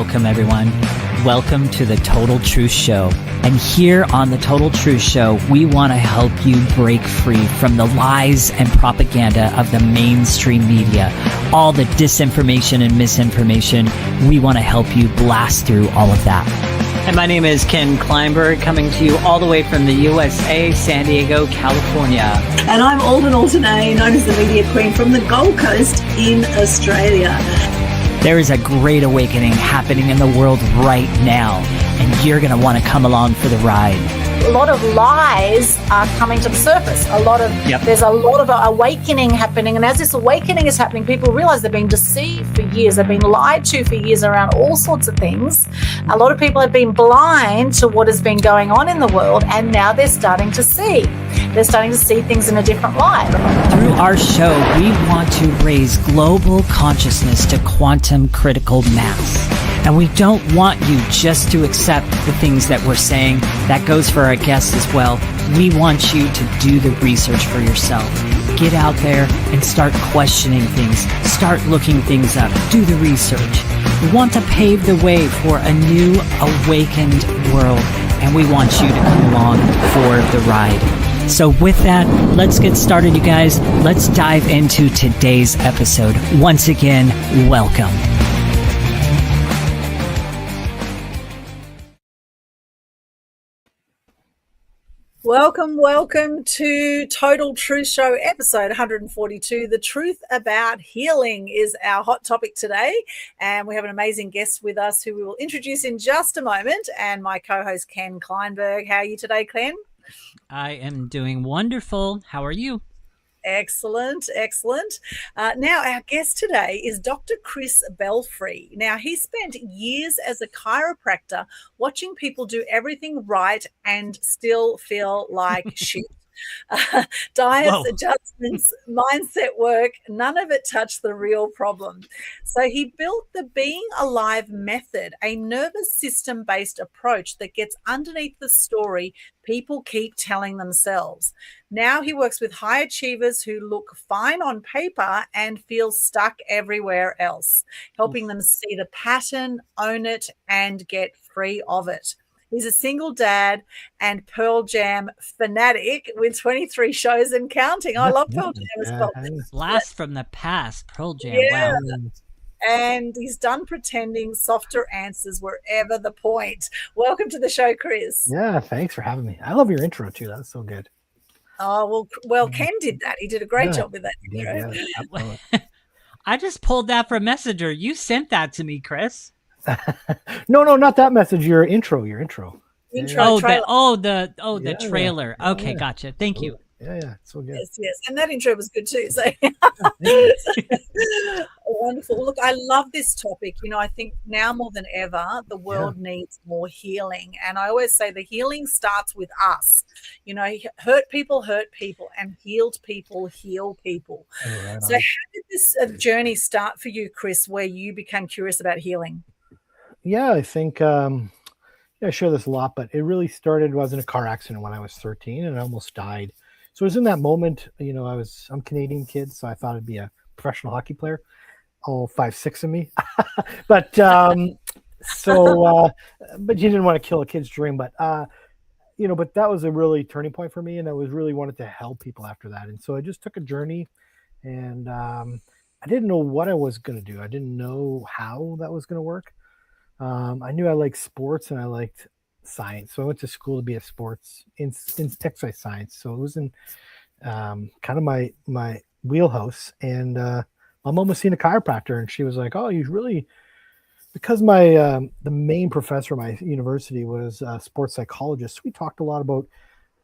welcome everyone. Welcome to the Total Truth Show. And here on the Total Truth Show, we want to help you break free from the lies and propaganda of the mainstream media. All the disinformation and misinformation, we want to help you blast through all of that. And my name is Ken Kleinberg, coming to you all the way from the USA, San Diego, California. And I'm Aldwyn Altuney, known as the Media Queen from the Gold Coast in Australia. There is a great awakening happening in the world right now, and you're going to want to come along for the ride. A lot of lies are coming to the surface. There's a lot of awakening happening, and as this awakening is happening, people realize they've been deceived for years. They've been lied to for years around all sorts of things. A lot of people have been blind to what has been going on in the world, and now they're starting to see. They're starting to see things in a different light. Through our show, we want to raise global consciousness to quantum critical mass. And we don't want you just to accept the things that we're saying. That goes for our guests as well. We want you to do the research for yourself. Get out there and start questioning things. Start looking things up. Do the research. We want to pave the way for a new awakened world. And we want you to come along for the ride. So with that, let's get started, you guys. Let's dive into today's episode. Once again, welcome. Welcome to Total Truth Show, episode 142. The truth about healing is our hot topic today. And we have an amazing guest with us who we will introduce in just a moment. And my co-host, Ken Kleinberg. How are you today, Ken? I am doing wonderful. How are you? Excellent. Now, our guest today is Dr. Kris Belfry. Now, he spent years as a chiropractor watching people do everything right and still feel like shit. Diets, adjustments, mindset work, none of it touched the real problem. So he built the Being Alive method, a nervous system-based approach that gets underneath the story people keep telling themselves. Now he works with high achievers who look fine on paper and feel stuck everywhere else, helping them see the pattern, own it, and get free of it. He's a single dad and Pearl Jam fanatic with 23 shows and counting. I love Pearl Jam as well. Blast from the past, Pearl Jam. Yeah. Wow. And he's done pretending, softer answers wherever the point. Welcome to the show, Kris. Yeah, thanks for having me. I love your intro too. That's so good. Oh, well, Ken did that. He did a great job with that intro. Yeah, I just pulled that from Messenger. You sent that to me, Kris. No, not that message. Your intro. Trailer. The trailer. Okay, gotcha. Thank you. Yeah, so good. Yes, and that intro was good too. So wonderful. Look, I love this topic. I think now more than ever, the world needs more healing. And I always say the healing starts with us. Hurt people, and healed people heal people. Right so how did this journey start for you, Kris, where you became curious about healing? Yeah, I think I share this a lot, but it really started, was in a car accident when I was 13 and I almost died. So it was in that moment, I'm Canadian kid, so I thought I'd be a professional hockey player, all 5'6" of me. But but you didn't want to kill a kid's dream. But but that was a really turning point for me, and I was really wanted to help people after that. And so I just took a journey, and I didn't know what I was going to do. I didn't know how that was going to work. I knew I liked sports and I liked science. So I went to school to be a sports in exercise science. So it was in kind of my wheelhouse. And my mom was seeing a chiropractor, and she was like, "Oh, you really," because my the main professor at my university was a sports psychologist. We talked a lot about,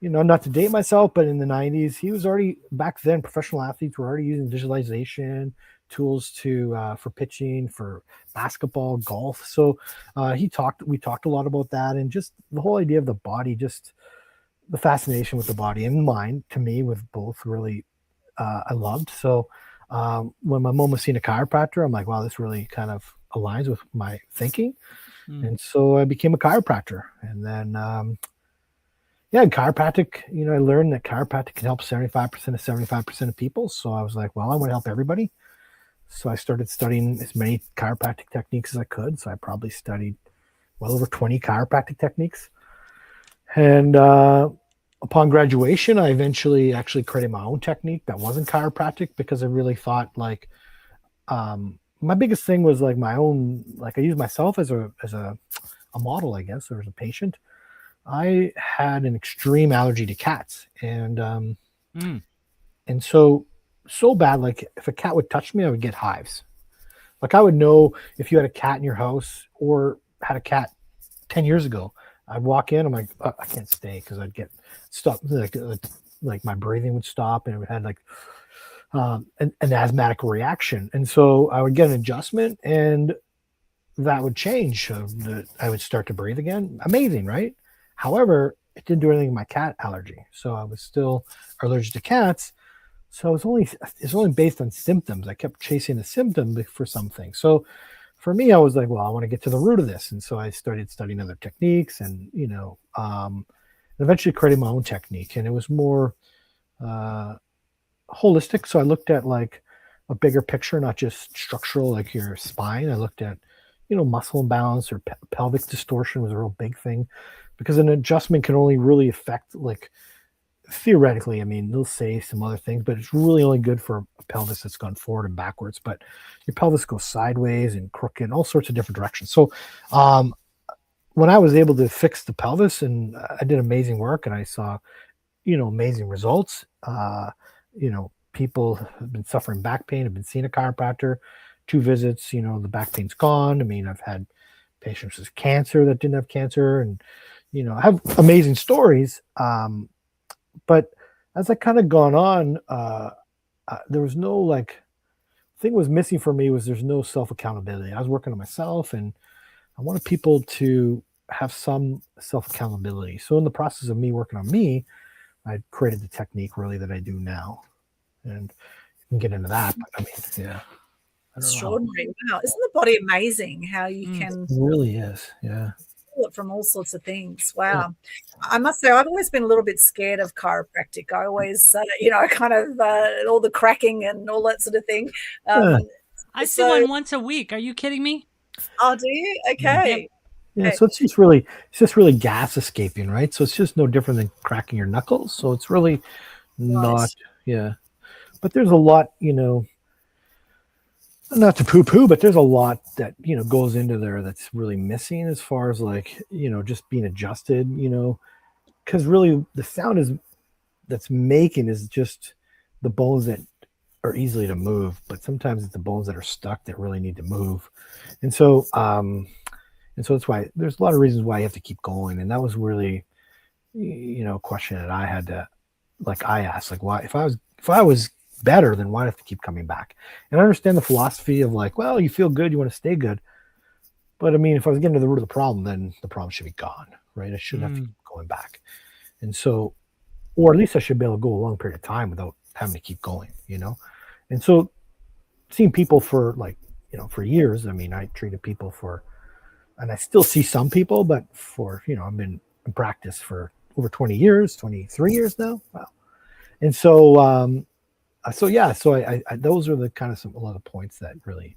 not to date myself, but in the 90s, he was already, back then, professional athletes were already using visualization tools for pitching, for basketball, golf. So we talked a lot about that, and just the whole idea of the body, just the fascination with the body and mind, to me, with both, really I loved. So when my mom was seeing a chiropractor, I'm like, wow, this really kind of aligns with my thinking. And so I became a chiropractor. And then chiropractic, I learned that chiropractic can help 75% of people. So I was like, well, I want to help everybody. So I started studying as many chiropractic techniques as I could. So I probably studied well over 20 chiropractic techniques. And upon graduation, I eventually actually created my own technique that wasn't chiropractic, because I really thought like my biggest thing was like my own, like I used myself as a model, I guess, or as a patient. I had an extreme allergy to cats, and so bad, like if a cat would touch me, I would get hives. Like I would know if you had a cat in your house or had a cat 10 years ago. I'd walk in, I'm like, oh, I can't stay, because I'd get stuck, like my breathing would stop, and it had like an asthmatic reaction. And so I would get an adjustment, and that would change. I would start to breathe again. Amazing, right? However, it didn't do anything with my cat allergy. So I was still allergic to cats. So it's only based on symptoms. I kept chasing the symptom for something. So for me, I was like, well, I want to get to the root of this. And so I started studying other techniques, and, eventually created my own technique. And it was more holistic. So I looked at like a bigger picture, not just structural, like your spine. I looked at, muscle imbalance or pelvic distortion was a real big thing, because an adjustment can only really affect, like, theoretically, I mean, they'll say some other things, but it's really only good for a pelvis that's gone forward and backwards. But your pelvis goes sideways and crooked, all sorts of different directions. So when I was able to fix the pelvis, and I did amazing work, and I saw, amazing results. People have been suffering back pain, have been seeing a chiropractor, 2 visits, the back pain's gone. I mean, I've had patients with cancer that didn't have cancer, and, I have amazing stories. But as I kind of gone on, there was no, like, thing was missing for me was there's no self-accountability. I was working on myself, and I wanted people to have some self-accountability. So in the process of me working on me, I created the technique really that I do now. And you can get into that. But I mean, yeah. Extraordinary. Wow. Isn't the body amazing how you can... It really is. Yeah. It from all sorts of things. Wow. Yeah. I must say, I've always been a little bit scared of chiropractic. I always, kind of all the cracking and all that sort of thing. I see one once a week. Are you kidding me? Oh, do you? Okay. Yeah. So it's just really gas escaping, right? So it's just no different than cracking your knuckles. So it's really not, yeah. But there's a lot, not to poo-poo, but there's a lot that, goes into there that's really missing as far as like, just being adjusted, because really the sound that's making is just the bones that are easily to move, but sometimes it's the bones that are stuck that really need to move. And so that's why there's a lot of reasons why you have to keep going. And that was really, a question that I had to, like, I asked, like, why, if I was better, then why do I have to keep coming back? And I understand the philosophy of like, well, you feel good, you want to stay good. But I mean, if I was getting to the root of the problem, then the problem should be gone, right? I shouldn't have to keep going back. And so, or at least I should be able to go a long period of time without having to keep going, And so seeing people for like, for years, I mean, I treated people and I still see some people, but for, I've been in practice for over 20 years, 23 years now. Wow. And so, I those are the kind of a lot of points that really,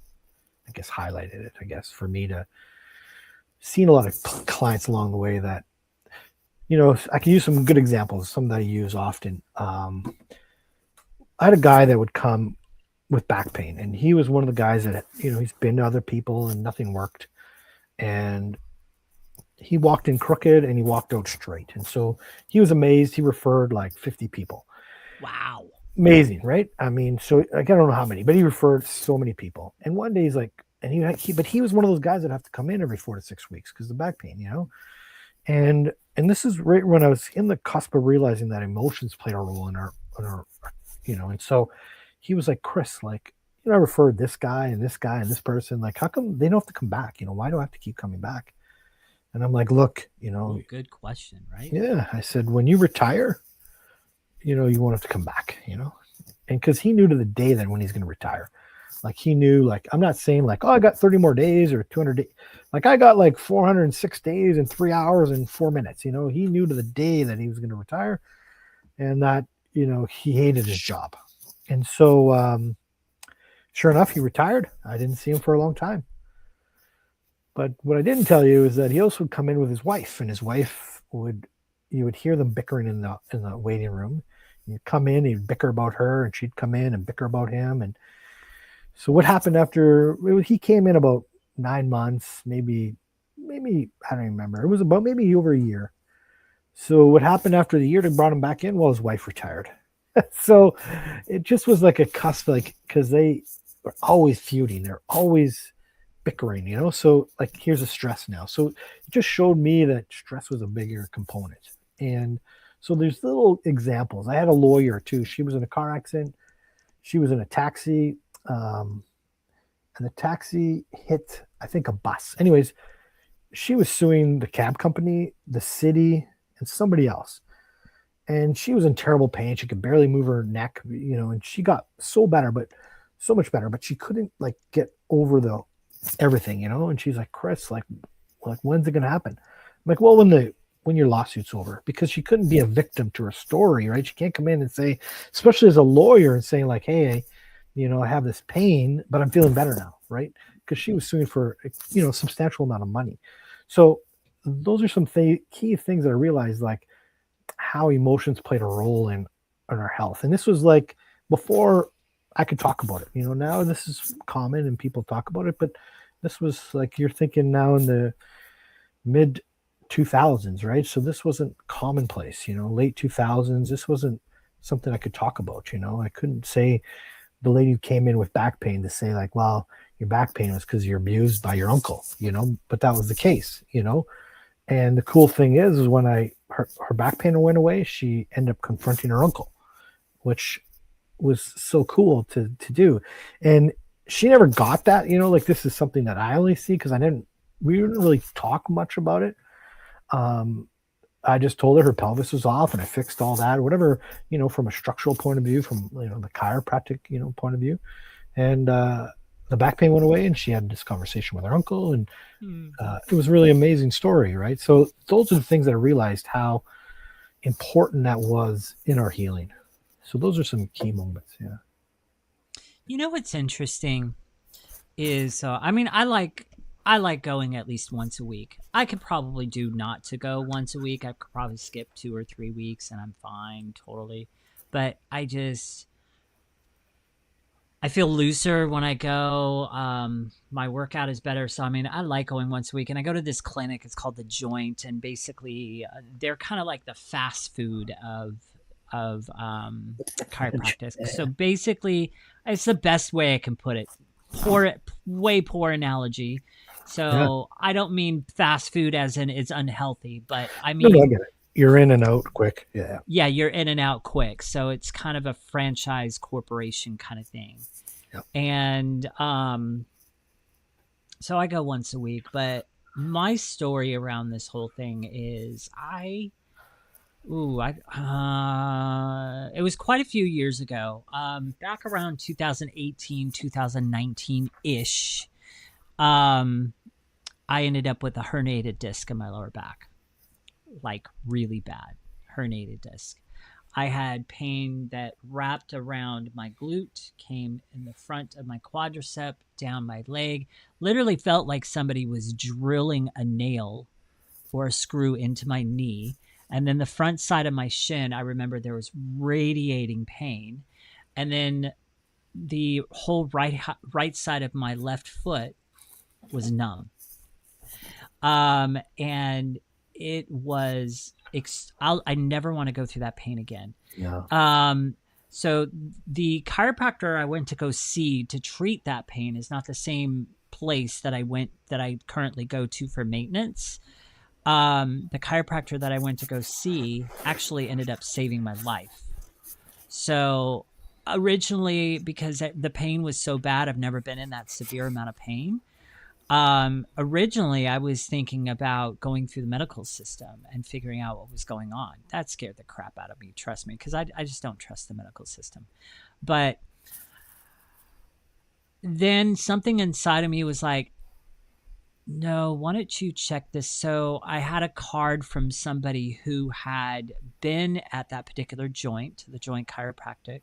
I guess, highlighted it, I guess, for me to seen a lot of clients along the way that, I can use some good examples, some that I use often. I had a guy that would come with back pain, and he was one of the guys that, he's been to other people and nothing worked. And he walked in crooked and he walked out straight. And so he was amazed. He referred like 50 people. Wow. Amazing, right? I mean, so like, I don't know how many, but he referred so many people. And one day he's like, and he was one of those guys that have to come in every 4 to 6 weeks because of the back pain, And this is right when I was in the cusp of realizing that emotions played a role in our, and so he was like, Kris, like, I referred this guy and this guy and this person. Like, how come they don't have to come back? Why do I have to keep coming back? And I'm like, look, good question, right? Yeah. I said, when you retire, you won't have to come back, and because he knew to the day that when he's going to retire, like he knew, like, I'm not saying like, oh, I got 30 more days or 200 days. Like I got like 406 days and 3 hours and 4 minutes, he knew to the day that he was going to retire, and that, he hated his job. And so, Sure enough, he retired. I didn't see him for a long time. But what I didn't tell you is that he also would come in with his wife, and his wife you would hear them bickering in the waiting room. He'd come in, he'd bicker about her, and she'd come in and bicker about him. And so what happened after he came in about 9 months, maybe I don't remember. It was about maybe over a year. So what happened after the year they brought him back in? Well, his wife retired. So it just was like a cusp, like, because they were always feuding, they're always bickering, so like here's a stress now. So it just showed me that stress was a bigger component. And so there's little examples. I had a lawyer too. She was in a car accident. She was in a taxi, and the taxi hit, I think, a bus. Anyways, she was suing the cab company, the city, and somebody else. And she was in terrible pain. She could barely move her neck, and she got so much better, but she couldn't like get over everything, and she's like, Kris, like when's it gonna happen? I'm like, well, when your lawsuit's over, because she couldn't be a victim to her story, right? She can't come in and say, especially as a lawyer, and saying like, hey, I have this pain, but I'm feeling better now, right? Because she was suing for a substantial amount of money. So those are some key things that I realized, like how emotions played a role in our health. And this was like before I could talk about it. Now this is common and people talk about it, but this was like, you're thinking now in the mid 2000s, right? So this wasn't commonplace, late 2000s. This wasn't something I could talk about. I couldn't say the lady who came in with back pain to say like, well, your back pain was because you're abused by your uncle, but that was the case, And the cool thing is when her back pain went away, she ended up confronting her uncle, which was so cool to do. And she never got that, like this is something that I only see because we didn't really talk much about it. I just told her pelvis was off and I fixed all that, whatever, from a structural point of view, from, the chiropractic, point of view. And, the back pain went away and she had this conversation with her uncle, and it was a really amazing story, right? So those are the things that I realized how important that was in our healing. So those are some key moments. Yeah. What's interesting is, I like going at least once a week. I could probably do not to go once a week. I could probably skip 2 or 3 weeks and I'm fine totally. But I feel looser when I go. My workout is better. So, I like going once a week. And I go to this clinic. It's called The Joint. And basically, they're kind of like the fast food of chiropractic. So basically, it's the best way I can put it. Poor analogy. So I don't mean fast food as in it's unhealthy, but I mean... No, I get it. You're in and out quick. Yeah. Yeah, you're in and out quick. So it's kind of a franchise corporation kind of thing. Yep. And so I go once a week. But my story around this whole thing is it was quite a few years ago. Back around 2018, 2019-ish, I ended up with a herniated disc in my lower back. Like really bad herniated disc. I had pain that wrapped around my glute, came in the front of my quadricep, down my leg. Literally felt like somebody was drilling a nail or a screw into my knee. And then the front side of my shin, I remember there was radiating pain. And then the whole right side of my left foot was numb. And it was, I never want to go through that pain again. Yeah. So the chiropractor I went to go see to treat that pain is not the same place that I currently go to for maintenance. The chiropractor that I went to go see actually ended up saving my life. So originally, because the pain was so bad, I've never been in that severe amount of pain. Originally, I was thinking about going through the medical system and figuring out what was going on. That scared the crap out of me, trust me, because I just don't trust the medical system. But then something inside of me was like, no, why don't you check this? So I had a card from somebody who had been at that particular joint, the Joint Chiropractic,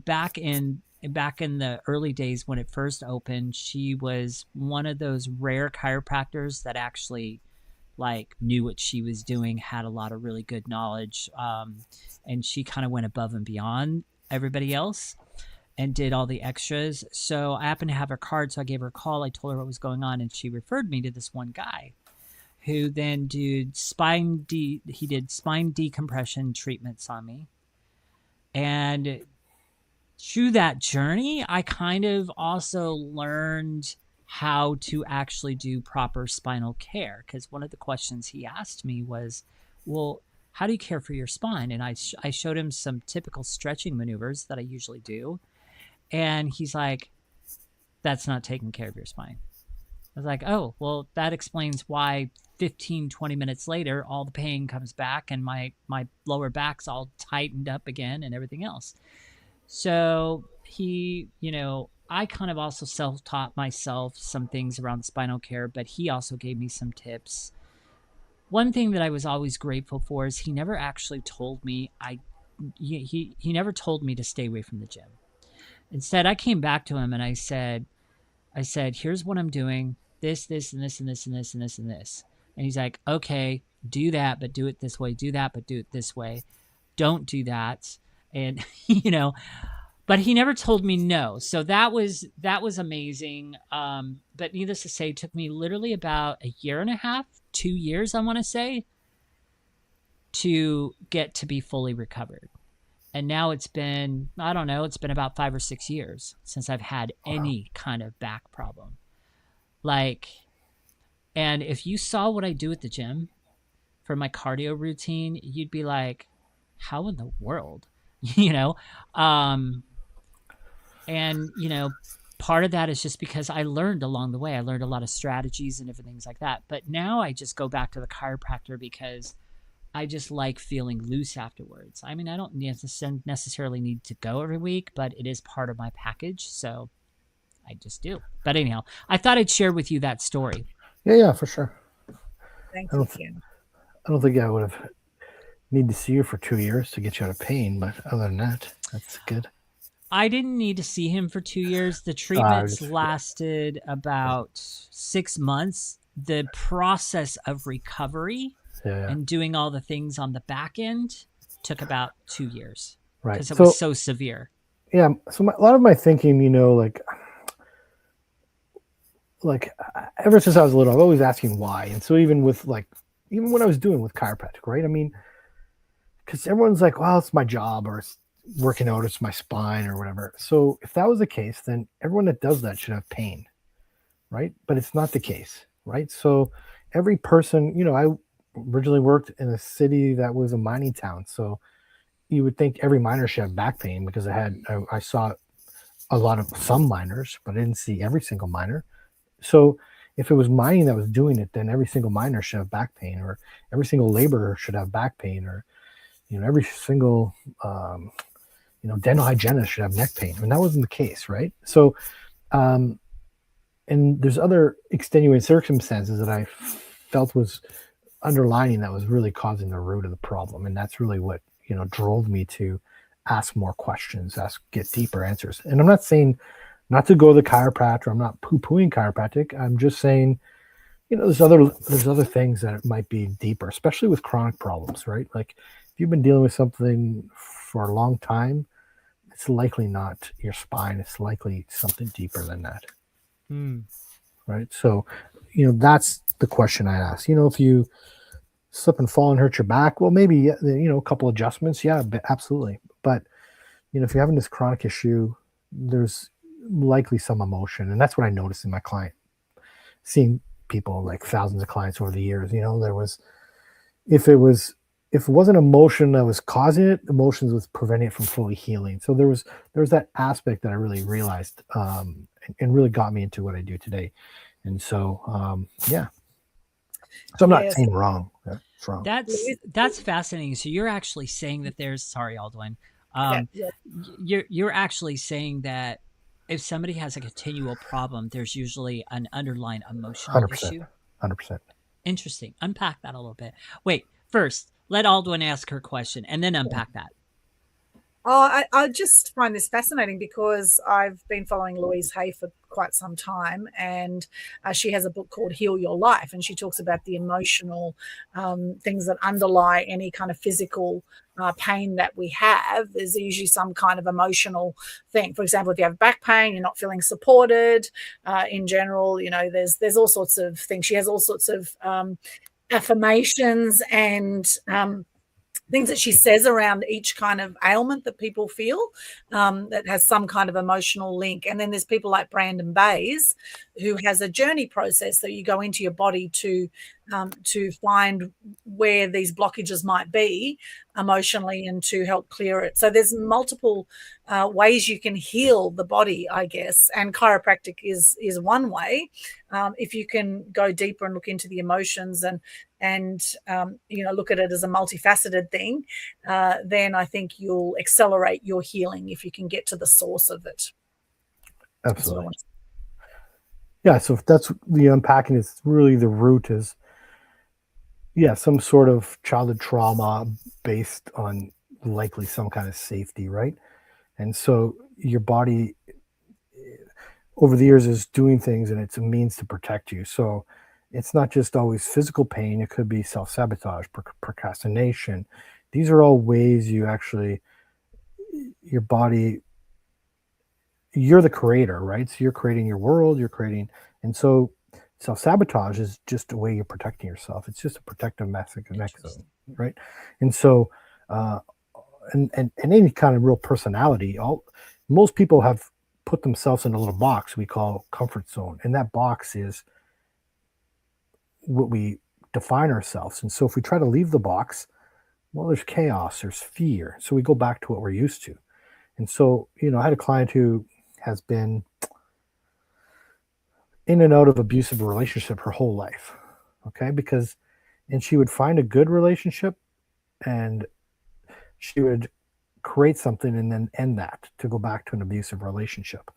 back in back in the early days when it first opened, she was one of those rare chiropractors that actually like knew what she was doing, had a lot of really good knowledge. And she kind of went above and beyond everybody else and did all the extras. So I happened to have her card. So I gave her a call. I told her what was going on. And she referred me to this one guy who then did spine decompression treatments on me. And through that journey, I kind of also learned how to actually do proper spinal care. Because one of the questions he asked me was, well, how do you care for your spine? And I showed him some typical stretching maneuvers that I usually do. And he's like, that's not taking care of your spine. I was like, oh, well, that explains why 15, 20 minutes later, all the pain comes back and my lower back's all tightened up again and everything else. So he, I kind of also self-taught myself some things around spinal care, but he also gave me some tips. One thing that I was always grateful for is he never actually told me he never told me to stay away from the gym. Instead, I came back to him and I said, here's what I'm doing, this, and this, and this, and this, and this, and this. And he's like, okay, do that, but do it this way. Do that, but do it this way. Don't do that. And, but he never told me no. So that was amazing. But needless to say, it took me literally about a year and a half, 2 years, I want to say, to get to be fully recovered. And now it's been about 5 or 6 years since I've had any kind of back problem. And if you saw what I do at the gym for my cardio routine, you'd be like, how in the world? Part of that is just because I learned along the way. I learned a lot of strategies and different things like that. But now I just go back to the chiropractor because I just like feeling loose afterwards. I mean, I don't necessarily need to go every week, but it is part of my package. So I just do. But anyhow, I thought I'd share with you that story. Yeah, for sure. Thank you. I don't think I would have need to see you for 2 years to get you out of pain, but other than that, that's good. I didn't need to see him for 2 years. The treatments lasted about 6 months. The process of recovery and doing all the things on the back end took about 2 years. Right. Because it was so severe. Yeah. So a lot of my thinking, like ever since I was little, I'm always asking why. And so even when I was doing with chiropractic, right? I mean, because everyone's like, well, it's my job, or it's working out, it's my spine, or whatever. So if that was the case, then everyone that does that should have pain, right? But it's not the case, right? So every person, I originally worked in a city that was a mining town. So you would think every miner should have back pain because I saw some miners, but I didn't see every single miner. So if it was mining that was doing it, then every single miner should have back pain, or every single laborer should have back pain, or every single dental hygienist should have neck pain. I mean, that wasn't the case, right? So and there's other extenuating circumstances that I felt was underlining that was really causing the root of the problem. And that's really what drove me to ask more questions, get deeper answers. And I'm not saying not to go to the chiropractor. I'm not poo-pooing chiropractic. I'm just saying, there's other things that might be deeper, especially with chronic problems, right? Like if you've been dealing with something for a long time, it's likely not your spine. It's likely something deeper than that. Right? So, that's the question I ask. If you slip and fall and hurt your back, well, maybe, a couple adjustments. Yeah, absolutely. But, if you're having this chronic issue, there's likely some emotion. And that's what I noticed in my client, seeing people, like thousands of clients over the years. If it wasn't emotion that was causing it, emotions was preventing it from fully healing. So there was that aspect that I really realized and really got me into what I do today. And so so I'm not saying wrong. It's wrong. That's fascinating. So you're actually saying that sorry, Aldwyn. You're actually saying that if somebody has a continual problem, there's usually an underlying emotional 100%, issue. 100%. Interesting. Unpack that a little bit. Wait, first, let Aldwyn ask her question and then unpack that. I just find this fascinating because I've been following Louise Hay for quite some time, and she has a book called Heal Your Life, and she talks about the emotional things that underlie any kind of physical pain that we have. There's usually some kind of emotional thing. For example, if you have back pain, you're not feeling supported in general, there's all sorts of things. She has all sorts of affirmations and things that she says around each kind of ailment that people feel that has some kind of emotional link. And then there's people like Brandon Bays, who has a journey process that you go into your body to find where these blockages might be emotionally and to help clear it. So there's multiple ways you can heal the body, I guess, and chiropractic is one way. If you can go deeper and look into the emotions and look at it as a multifaceted thing, then I think you'll accelerate your healing if you can get to the source of it. Absolutely. Yeah, so if that's the unpacking, is really the root is, some sort of childhood trauma based on likely some kind of safety, right? And so your body over the years is doing things, and it's a means to protect you. So it's not just always physical pain. It could be self-sabotage, procrastination. These are all ways you actually, your body, you're the creator, right? So you're creating your world, and so self-sabotage is just a way you're protecting yourself. It's just a protective mechanism, right? And so, and any kind of real personality, most people have put themselves in a little box we call comfort zone. And that box is what we define ourselves. And so if we try to leave the box, well, there's chaos, there's fear. So we go back to what we're used to. And so, I had a client who has been in and out of abusive relationship her whole life. Okay. And she would find a good relationship and she would create something and then end that to go back to an abusive relationship.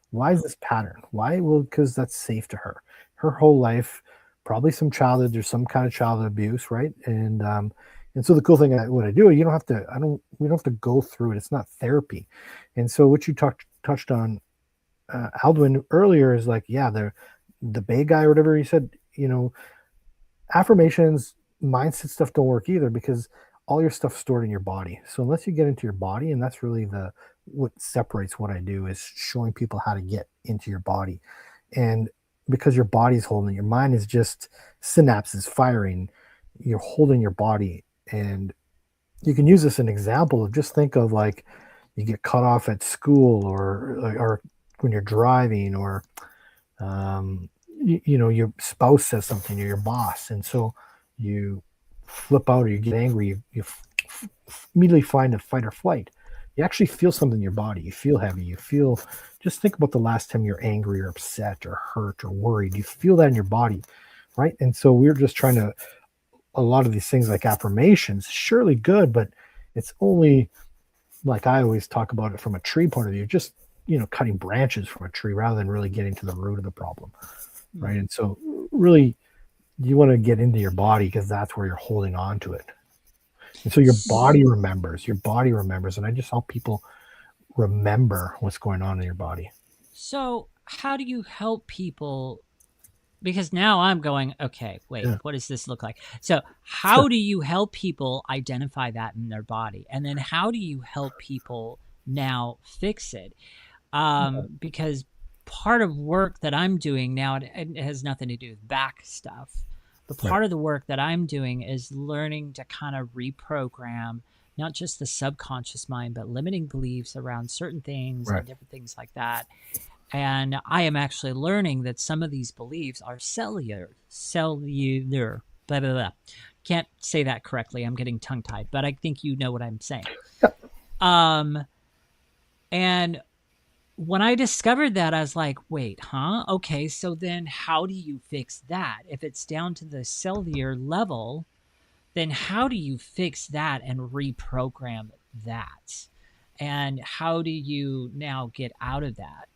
Why is this pattern? Why? Well, because that's safe to her. Her whole life, probably some there's some kind of childhood abuse, right? And so the cool thing, what I do, we don't have to go through it. It's not therapy. And so what you touched on, Aldwyn earlier is like, the Bay guy or whatever he said, affirmations, mindset stuff don't work either because all your stuff's stored in your body. So unless you get into your body, and that's really what separates what I do is showing people how to get into your body. And because your body's holding, your mind is just synapses firing, you're holding your body. And you can use this as an example of just think of like you get cut off at school or when you're driving or your spouse says something or your boss, and so you flip out or you get angry, you immediately find a fight or flight. You actually feel something in your body. You feel heavy. Just think about the last time you're angry or upset or hurt or worried. You feel that in your body, right? And so we're just trying to, a lot of these things like affirmations, surely good, but it's only, like I always talk about it from a tree point of view, just, cutting branches from a tree rather than really getting to the root of the problem, right? And so really you want to get into your body because that's where you're holding on to it. And so your body remembers, and I just help people remember what's going on in your body. So how do you help people? Because now I'm going, okay, wait, what does this look like? So how do you help people identify that in their body? And then how do you help people now fix it? Because part of work that I'm doing now, it has nothing to do with back stuff, but part of the work that I'm doing is learning to kind of reprogram not just the subconscious mind, but limiting beliefs around certain things and different things like that. And I am actually learning that some of these beliefs are cellular, blah, blah, blah. Can't say that correctly. I'm getting tongue-tied, but I think you know what I'm saying. And when I discovered that, I was like, wait, okay, so then how do you fix that? If it's down to the cellular level, then how do you fix that and reprogram that? And how do you now get out of that?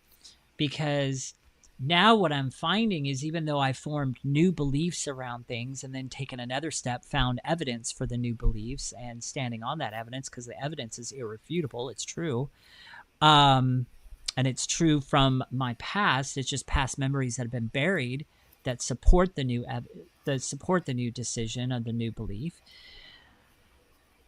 Because Now what I'm finding is, even though I formed new beliefs around things and then taken another step, found evidence for the new beliefs and standing on that evidence, because the evidence is irrefutable, it's true. And it's true from my past. It's just past memories that have been buried that support the new decision or the new belief.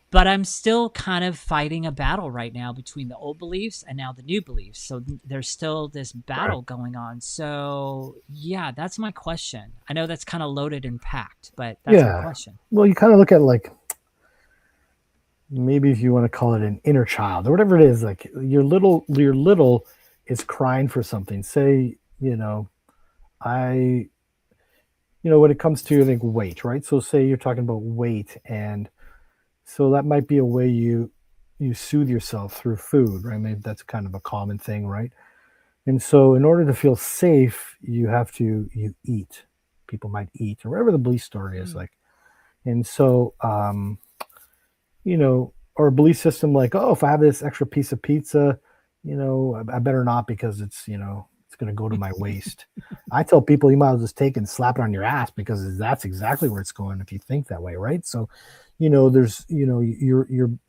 But I'm still kind of fighting a battle right now between the old beliefs and now the new beliefs. So there's still this battle going on. So yeah, that's my question. I know that's kind of loaded and packed, but that's my question. Well, you kind of look at like, maybe if you want to call it an inner child or whatever it is, like your little is crying for something. Say, when it comes to, I think, weight, right? So say you're talking about weight, and so that might be a way you soothe yourself through food, right? Maybe that's kind of a common thing, right? And so in order to feel safe, you eat. People might eat, or whatever the belief story is like. And so, or a belief system like, oh, if I have this extra piece of pizza, I better not, because it's going to go to my waist. I tell people, you might as well just take it and slap it on your ass, because that's exactly where it's going if you think that way, right? So, there's, the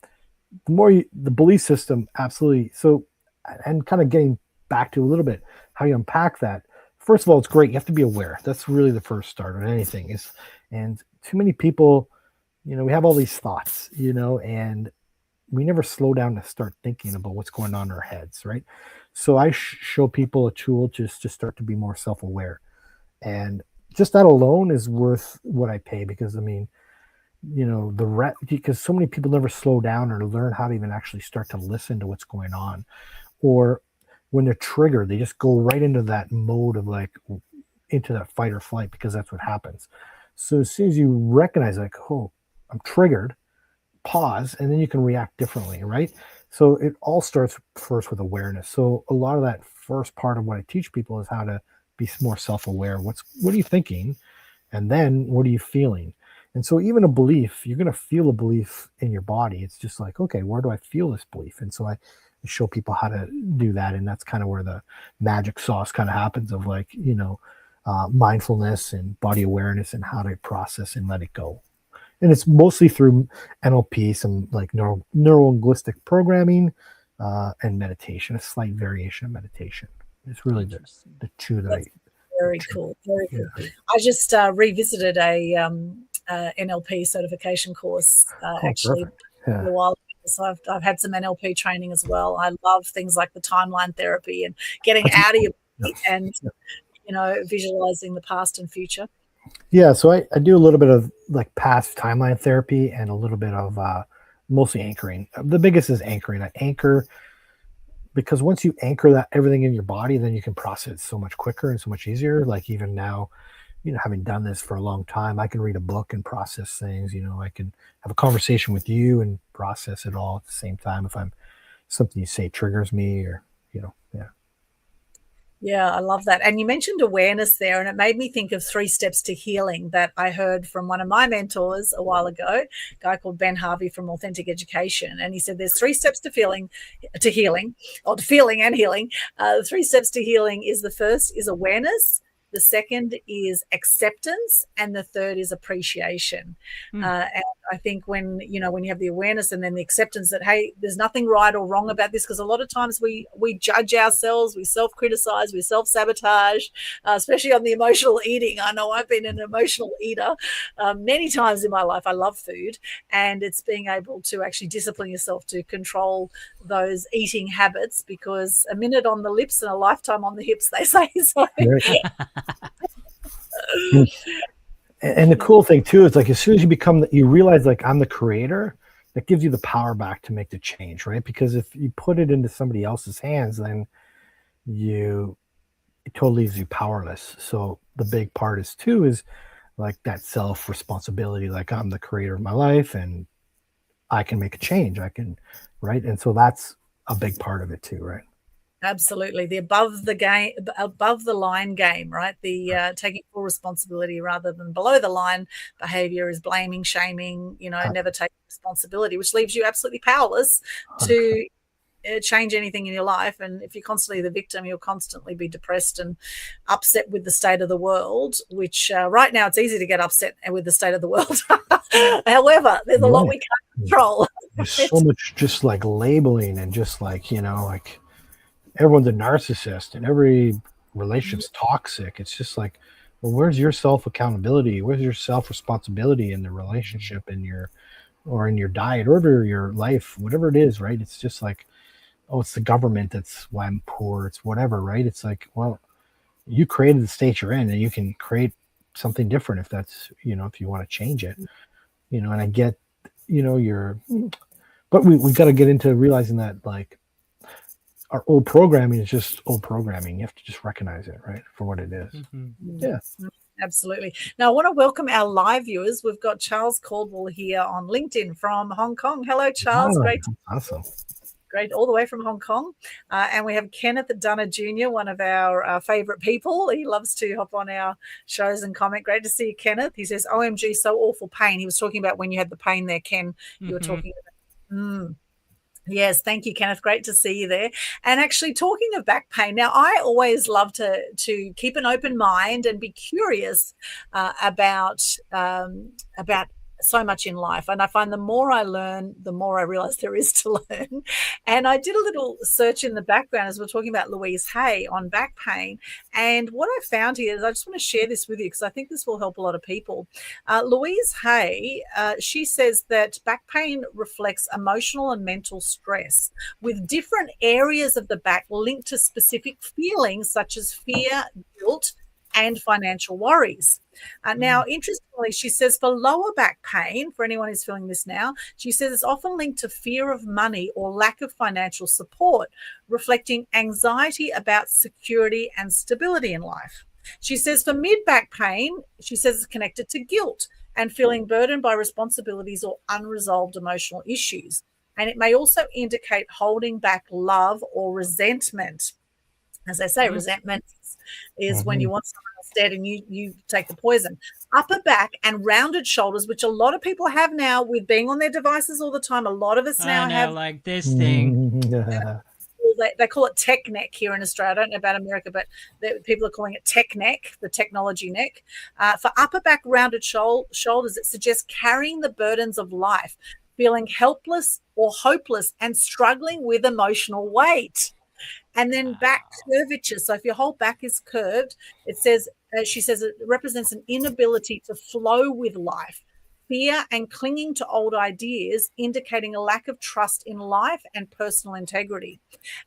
belief system, absolutely. So, and kind of getting back to a little bit how you unpack that. First of all, it's great. You have to be aware. That's really the first start of anything. And too many people, we have all these thoughts, and we never slow down to start thinking about what's going on in our heads, right? So I show people a tool just to start to be more self-aware. And just that alone is worth what I pay, because because so many people never slow down or learn how to even actually start to listen to what's going on. Or when they're triggered, they just go right into that mode of into that fight or flight, because that's what happens. So as soon as you recognize, oh, I'm triggered, pause, and then you can react differently, right? So it all starts first with awareness. So a lot of that first part of what I teach people is how to be more self-aware. What are you thinking? And then what are you feeling? And so even a belief, you're going to feel a belief in your body. It's just like, okay, where do I feel this belief? And so I show people how to do that. And that's kind of where the magic sauce kind of happens of mindfulness and body awareness and how to process and let it go. And it's mostly through NLP, some neuro-linguistic programming, and meditation, a slight variation of meditation. It's really the two that very cool. Very cool. Yeah. I just revisited a NLP certification course actually a while ago. So I've had some NLP training as well. I love things like the timeline therapy and getting out of your and visualizing the past and future. Yeah, so I do a little bit of past timeline therapy and a little bit of mostly anchoring. The biggest is anchoring. I anchor because once you anchor that everything in your body, then you can process so much quicker and so much easier. Like even now, having done this for a long time, I can read a book and process things. I can have a conversation with you and process it all at the same time. If something you say triggers me or, Yeah, I love that. And you mentioned awareness there, and it made me think of 3 steps to healing that I heard from one of my mentors a while ago, a guy called Ben Harvey from Authentic Education. And he said there's 3 steps to healing, or to feeling and healing. The 3 steps to healing is, the first is awareness, the second is acceptance, and the third is appreciation. And I think when you have the awareness and then the acceptance that, hey, there's nothing right or wrong about this, because a lot of times we judge ourselves, we self-criticize, we self-sabotage, especially on the emotional eating. I know I've been an emotional eater many times in my life. I love food, and it's being able to actually discipline yourself to control those eating habits, because a minute on the lips and a lifetime on the hips, they say. So. And the cool thing too is as soon as you realize I'm the creator, that gives you the power back to make the change, right? Because if you put it into somebody else's hands, then it totally leaves you powerless. So the big part is that self responsibility, I'm the creator of my life and I can make a change. Right? And so that's a big part of it too, right? Absolutely. The above the line game, right? The taking full responsibility rather than below the line behavior is blaming, shaming, never taking responsibility, which leaves you absolutely powerless to change anything in your life. And if you're constantly the victim, you'll constantly be depressed and upset with the state of the world, which right now it's easy to get upset with the state of the world. However, there's a lot we can't control. There's so much just like labeling and just like, like everyone's a narcissist and every relationship's toxic. It's just like, well, where's your self accountability? Where's your self responsibility in the relationship, in your diet, or your life, whatever it is, right? It's just like, oh, it's the government, that's why I'm poor, it's whatever, right? It's like, well, you created the state you're in, and you can create something different if that's, if you want to change it, and I get, but we got to get into realizing that like our old programming is just old programming. You have to just recognize it, right, for what it is. Yeah. Absolutely. Now, I want to welcome our live viewers. We've got Charles Caldwell here on LinkedIn from Hong Kong. Hello, Charles. Oh, great. Awesome. Great. All the way from Hong Kong. And we have Kenneth Dunner Jr., one of our favorite people. He loves to hop on our shows and comment. Great to see you, Kenneth. He says, OMG, so awful pain. He was talking about when you had the pain there, Ken. You were talking about. Yes, thank you, Kenneth. Great to see you there. And actually, talking of back pain, now I always love to keep an open mind and be curious about so much in life. And I find the more I learn, the more I realize there is to learn. And I did a little search in the background as we're talking about Louise Hay on back pain. And what I found here is, I just want to share this with you because I think this will help a lot of people. Louise Hay, she says that back pain reflects emotional and mental stress with different areas of the back linked to specific feelings such as fear, guilt, and financial worries. Now, interestingly, she says for lower back pain, for anyone who's feeling this now, she says it's often linked to fear of money or lack of financial support, reflecting anxiety about security and stability in life. She says for mid back pain, she says it's connected to guilt and feeling burdened by responsibilities or unresolved emotional issues. And it may also indicate holding back love or resentment. As I say, resentment is when you want someone else dead and you take the poison. Upper back and rounded shoulders, which a lot of people have now with being on their devices all the time. A lot of us now have like this thing. They call it tech neck here in Australia. I don't know about America, but people are calling it tech neck, the technology neck. For upper back rounded shoulders, it suggests carrying the burdens of life, feeling helpless or hopeless, and struggling with emotional weight. And then back curvature. So if your whole back is curved, it says, she says it represents an inability to flow with life, fear and clinging to old ideas, indicating a lack of trust in life and personal integrity.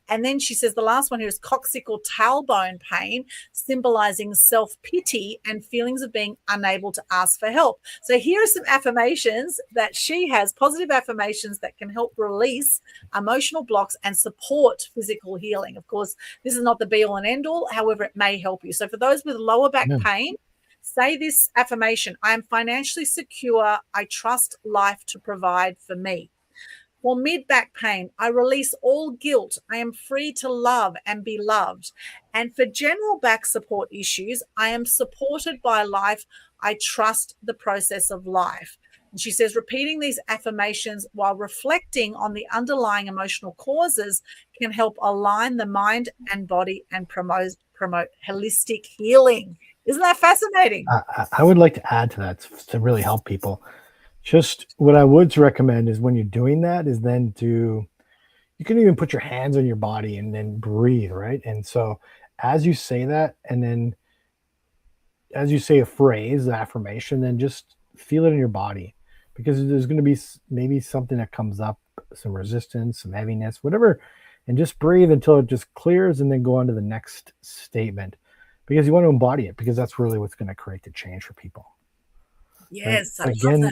And then she says the last one here is coccyx or tailbone pain, symbolizing self-pity and feelings of being unable to ask for help. So here are some affirmations that she has, positive affirmations that can help release emotional blocks and support physical healing. Of course, this is not the be all and end all. However, it may help you. So for those with lower back pain, say this affirmation: I am financially secure. I trust life to provide for me. For mid-back pain, I release all guilt. I am free to love and be loved. And for general back support issues, I am supported by life. I trust the process of life. And she says repeating these affirmations while reflecting on the underlying emotional causes can help align the mind and body and promote holistic healing. Isn't that fascinating? I would like to add to that to really help people. Just what I would recommend is when you're doing that is then you can even put your hands on your body and then breathe, right? And so as you say that, and then as you say a phrase, the affirmation, then just feel it in your body, because there's going to be maybe something that comes up, some resistance, some heaviness, whatever, and just breathe until it just clears, and then go on to the next statement, because you want to embody it, because that's really what's going to create the change for people. Yes, right? Again,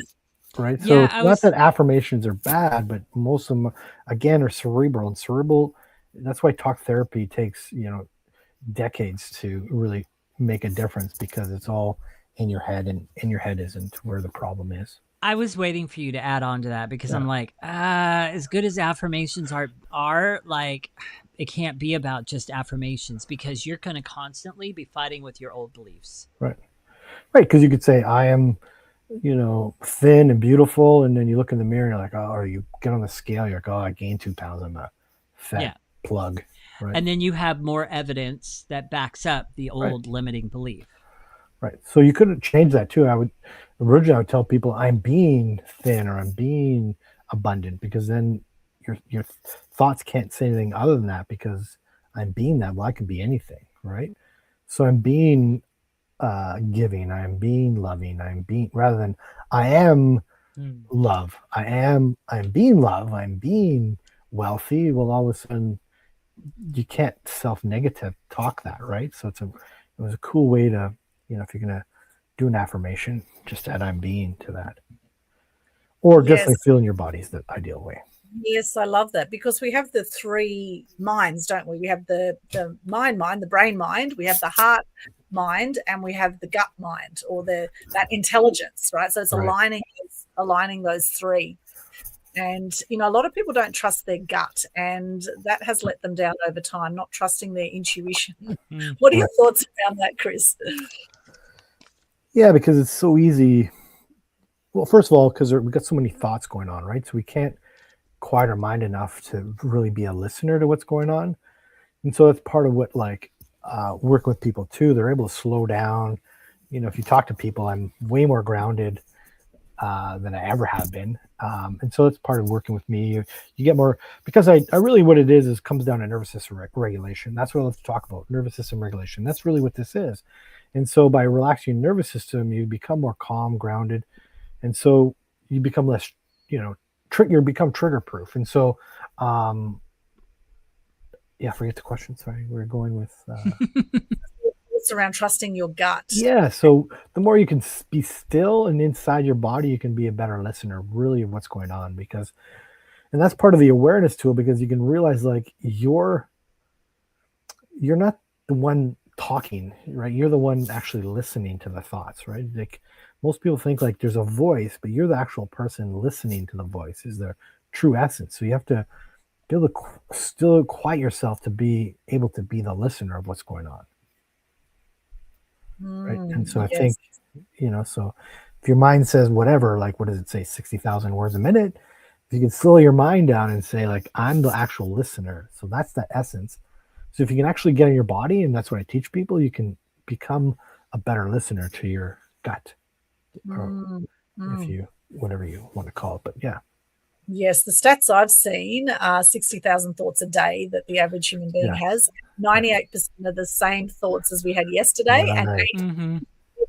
right? So it's not that affirmations are bad, but most of them, again, are cerebral. And cerebral, that's why talk therapy takes, decades to really make a difference, because it's all in your head, and in your head isn't where the problem is. I was waiting for you to add on to that, because I'm like, as good as affirmations are like, it can't be about just affirmations, because you're going to constantly be fighting with your old beliefs. Right. Because you could say, I am, thin and beautiful. And then you look in the mirror and you're like, oh, or you get on the scale, you're like, oh, I gained 2 pounds. I'm a fat plug. Right. And then you have more evidence that backs up the old limiting belief. Right. So you couldn't change that too. I would tell people I'm being thin or I'm being abundant, because then your thoughts can't say anything other than that, because I'm being that. Well, I can be anything, right? So I'm being giving, I'm being loving, I'm being, rather than I am love, I'm being love, I'm being wealthy. Well, all of a sudden you can't self-negative talk that, right? So it was a cool way to, if you're gonna do an affirmation, just add I'm being to that, or just like feeling your body is the ideal way. Yes, I love that, because we have the three minds, don't we? We have the mind, the brain mind, we have the heart mind, and we have the gut mind, or that intelligence, right? So it's aligning those three. And, a lot of people don't trust their gut, and that has let them down over time, not trusting their intuition. What are your thoughts around that, Kris? Yeah, because it's so easy. Well, first of all, because we've got so many thoughts going on, right? So we can't quiet our mind enough to really be a listener to what's going on. And so that's part of what, working with people too, they're able to slow down. If you talk to people, I'm way more grounded than I ever have been. And so it's part of working with me. You get more, because I really, what it is comes down to nervous system regulation. That's what I love to talk about, nervous system regulation. That's really what this is. And so by relaxing your nervous system, you become more calm, grounded. And so you become less, you become trigger proof. And so, forget the question. Sorry, we're going with... It's around trusting your gut. Yeah, so the more you can be still and inside your body, you can be a better listener, really, of what's going on. And that's part of the awareness tool, because you can realize, you're not the one talking, right? You're the one actually listening to the thoughts, right? Most people think there's a voice, but you're the actual person listening to the voice, is their true essence. So you have to be able to still quiet yourself to be able to be the listener of what's going on. Right. And so I think, so if your mind says whatever, what does it say? 60,000 words a minute. If you can slow your mind down and say, I'm the actual listener. So that's the essence. So if you can actually get in your body, and that's what I teach people, you can become a better listener to your gut, or if you, whatever you want to call it, but yeah. Yes, the stats I've seen are 60,000 thoughts a day that the average human being has. 98% are the same thoughts as we had yesterday, and 8%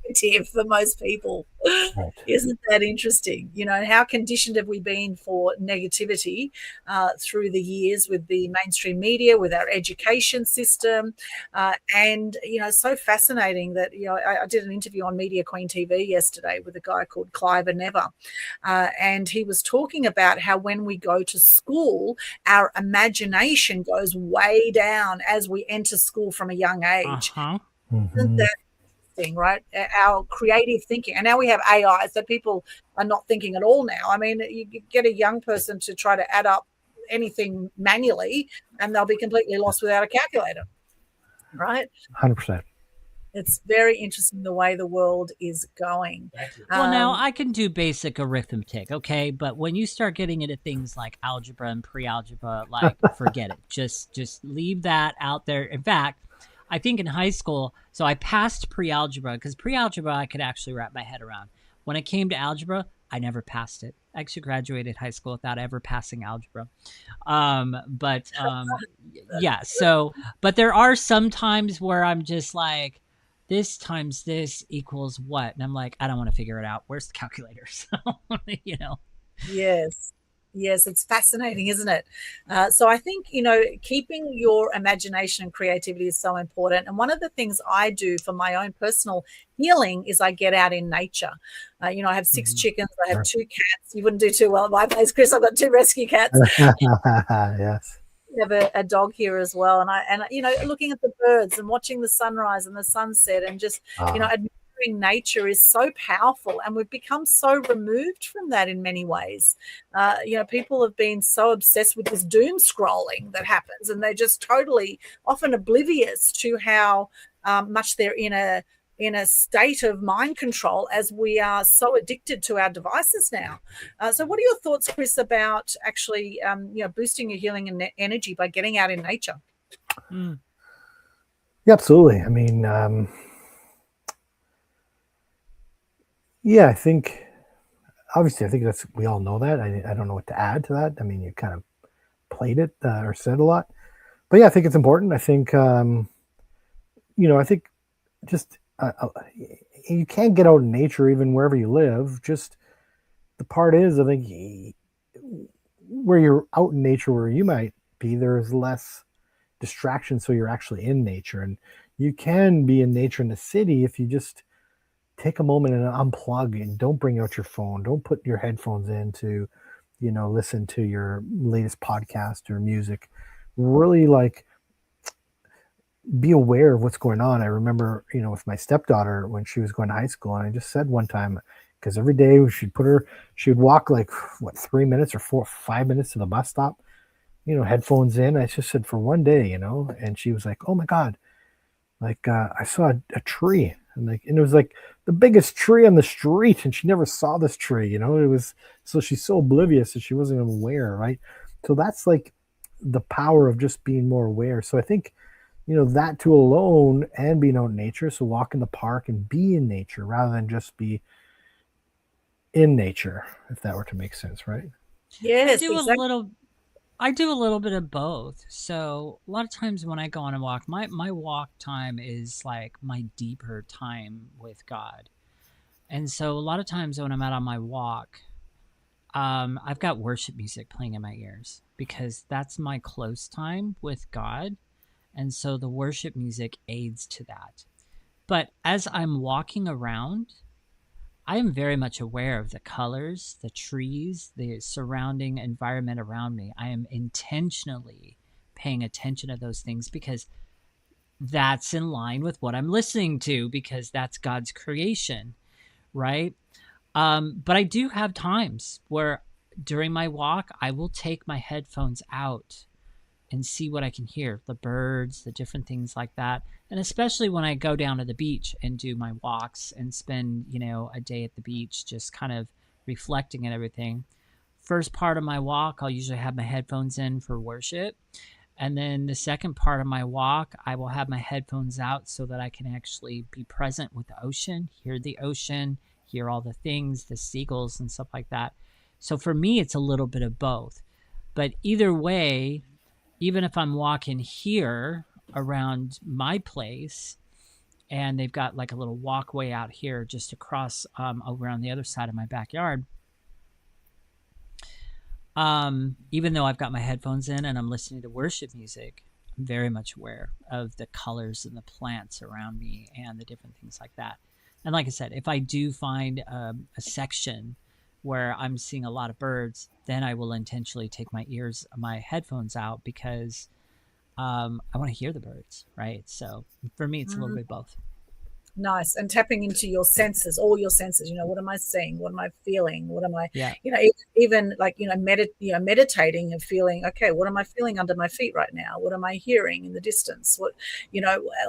negative for most people. Right. Isn't that interesting? How conditioned have we been for negativity through the years with the mainstream media, with our education system, and so fascinating that I did an interview on Media Queen TV yesterday with a guy called Kleinberg, and he was talking about how when we go to school, our imagination goes way down as we enter school from a young age. Isn't that thing, right? Our creative thinking, and now we have AI, so people are not thinking at all now. I mean, you get a young person to try to add up anything manually, and they'll be completely lost without a calculator, right? 100%. It's very interesting the way the world is going. Well, now I can do basic arithmetic, okay, but when you start getting into things like algebra and pre-algebra, forget it. Just leave that out there. In fact, I think in high school, so I passed pre-algebra, because pre-algebra I could actually wrap my head around. When it came to algebra, I never passed it. I actually graduated high school without ever passing algebra. But there are some times where I'm just this times this equals what? And I'm I don't want to figure it out. Where's the calculator? So, Yes, it's fascinating, isn't it? So I think, keeping your imagination and creativity is so important. And one of the things I do for my own personal healing is I get out in nature. I have 6 chickens. I have 2 cats. You wouldn't do too well at my place, Kris. I've got 2 rescue cats. Yes. We have a dog here as well. And looking at the birds and watching the sunrise and the sunset, and just, admiring nature is so powerful, and we've become so removed from that in many ways. People have been so obsessed with this doom scrolling that happens, and they're just totally often oblivious to how much they're in in a state of mind control as we are so addicted to our devices now. So what are your thoughts, Kris, about actually boosting your healing and energy by getting out in nature? Yeah, absolutely. I mean, I think that's, we all know that. I don't know what to add to that. I mean, you kind of played it or said a lot, but yeah, I think it's important. I think, I think just you can't get out in nature even wherever you live. Just the part is, I think where you're out in nature, where you might be, there's less distraction, so you're actually in nature. And you can be in nature in the city if you just take a moment and unplug and don't bring out your phone. Don't put your headphones in to, listen to your latest podcast or music. Really, like, be aware of what's going on. I remember, with my stepdaughter when she was going to high school, and I just said one time, because every day she would walk like 3 minutes or 4 or 5 minutes to the bus stop, headphones in. I just said, for one day, and she was like, oh my God, like, I saw a tree, and it was like the biggest tree on the street, and she never saw this tree, it was, so she's so oblivious that she wasn't even aware. Right. So that's like the power of just being more aware. So I think, that too alone, and being out in nature. So walk in the park and be in nature rather than just be in nature, if that were to make sense. Right. Yes, I do a little bit of both. So a lot of times when I go on a walk, my walk time is like my deeper time with God. And so a lot of times when I'm out on my walk, I've got worship music playing in my ears because that's my close time with God. And so the worship music aids to that. But as I'm walking around, I am very much aware of the colors, the trees, the surrounding environment around me. I am intentionally paying attention to those things because that's in line with what I'm listening to, because that's God's creation, right? But I do have times where during my walk, I will take my headphones out and see what I can hear, the birds, the different things like that. And especially when I go down to the beach and do my walks and spend, a day at the beach, just kind of reflecting and everything. First part of my walk, I'll usually have my headphones in for worship. And then the second part of my walk, I will have my headphones out so that I can actually be present with the ocean, hear all the things, the seagulls and stuff like that. So for me, it's a little bit of both. But either way, even if I'm walking here around my place and they've got like a little walkway out here just across over on the other side of my backyard, even though I've got my headphones in and I'm listening to worship music, I'm very much aware of the colors and the plants around me and the different things like that. And like I said, if I do find a section where I'm seeing a lot of birds, then I will intentionally take my headphones out because I want to hear the birds, right? So for me, it's a little bit both. Nice. And tapping into your senses, all your senses, what am I seeing? What am I feeling? What am I, even like, meditating and feeling, okay, what am I feeling under my feet right now? What am I hearing in the distance? What,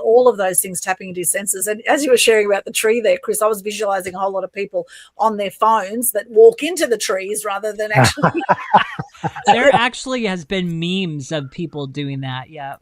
all of those things, tapping into your senses. And as you were sharing about the tree there, Kris, I was visualizing a whole lot of people on their phones that walk into the trees rather than actually. There actually has been memes of people doing that. Yeah.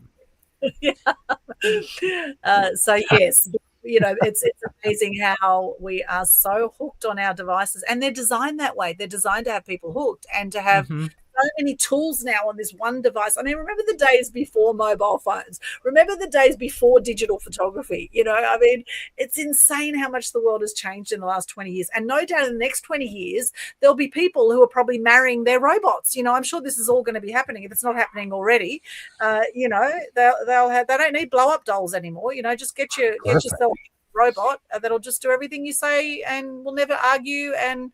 So yes. It's amazing how we are so hooked on our devices, and they're designed that way. They're designed to have people hooked and to have so many tools now on this one device. I mean, remember the days before mobile phones? Remember the days before digital photography? I mean, it's insane how much the world has changed in the last 20 years. And no doubt in the next 20 years, there'll be people who are probably marrying their robots. I'm sure this is all going to be happening. If it's not happening already, they don't need blow up dolls anymore. Just get yourself a robot that'll just do everything you say and will never argue and,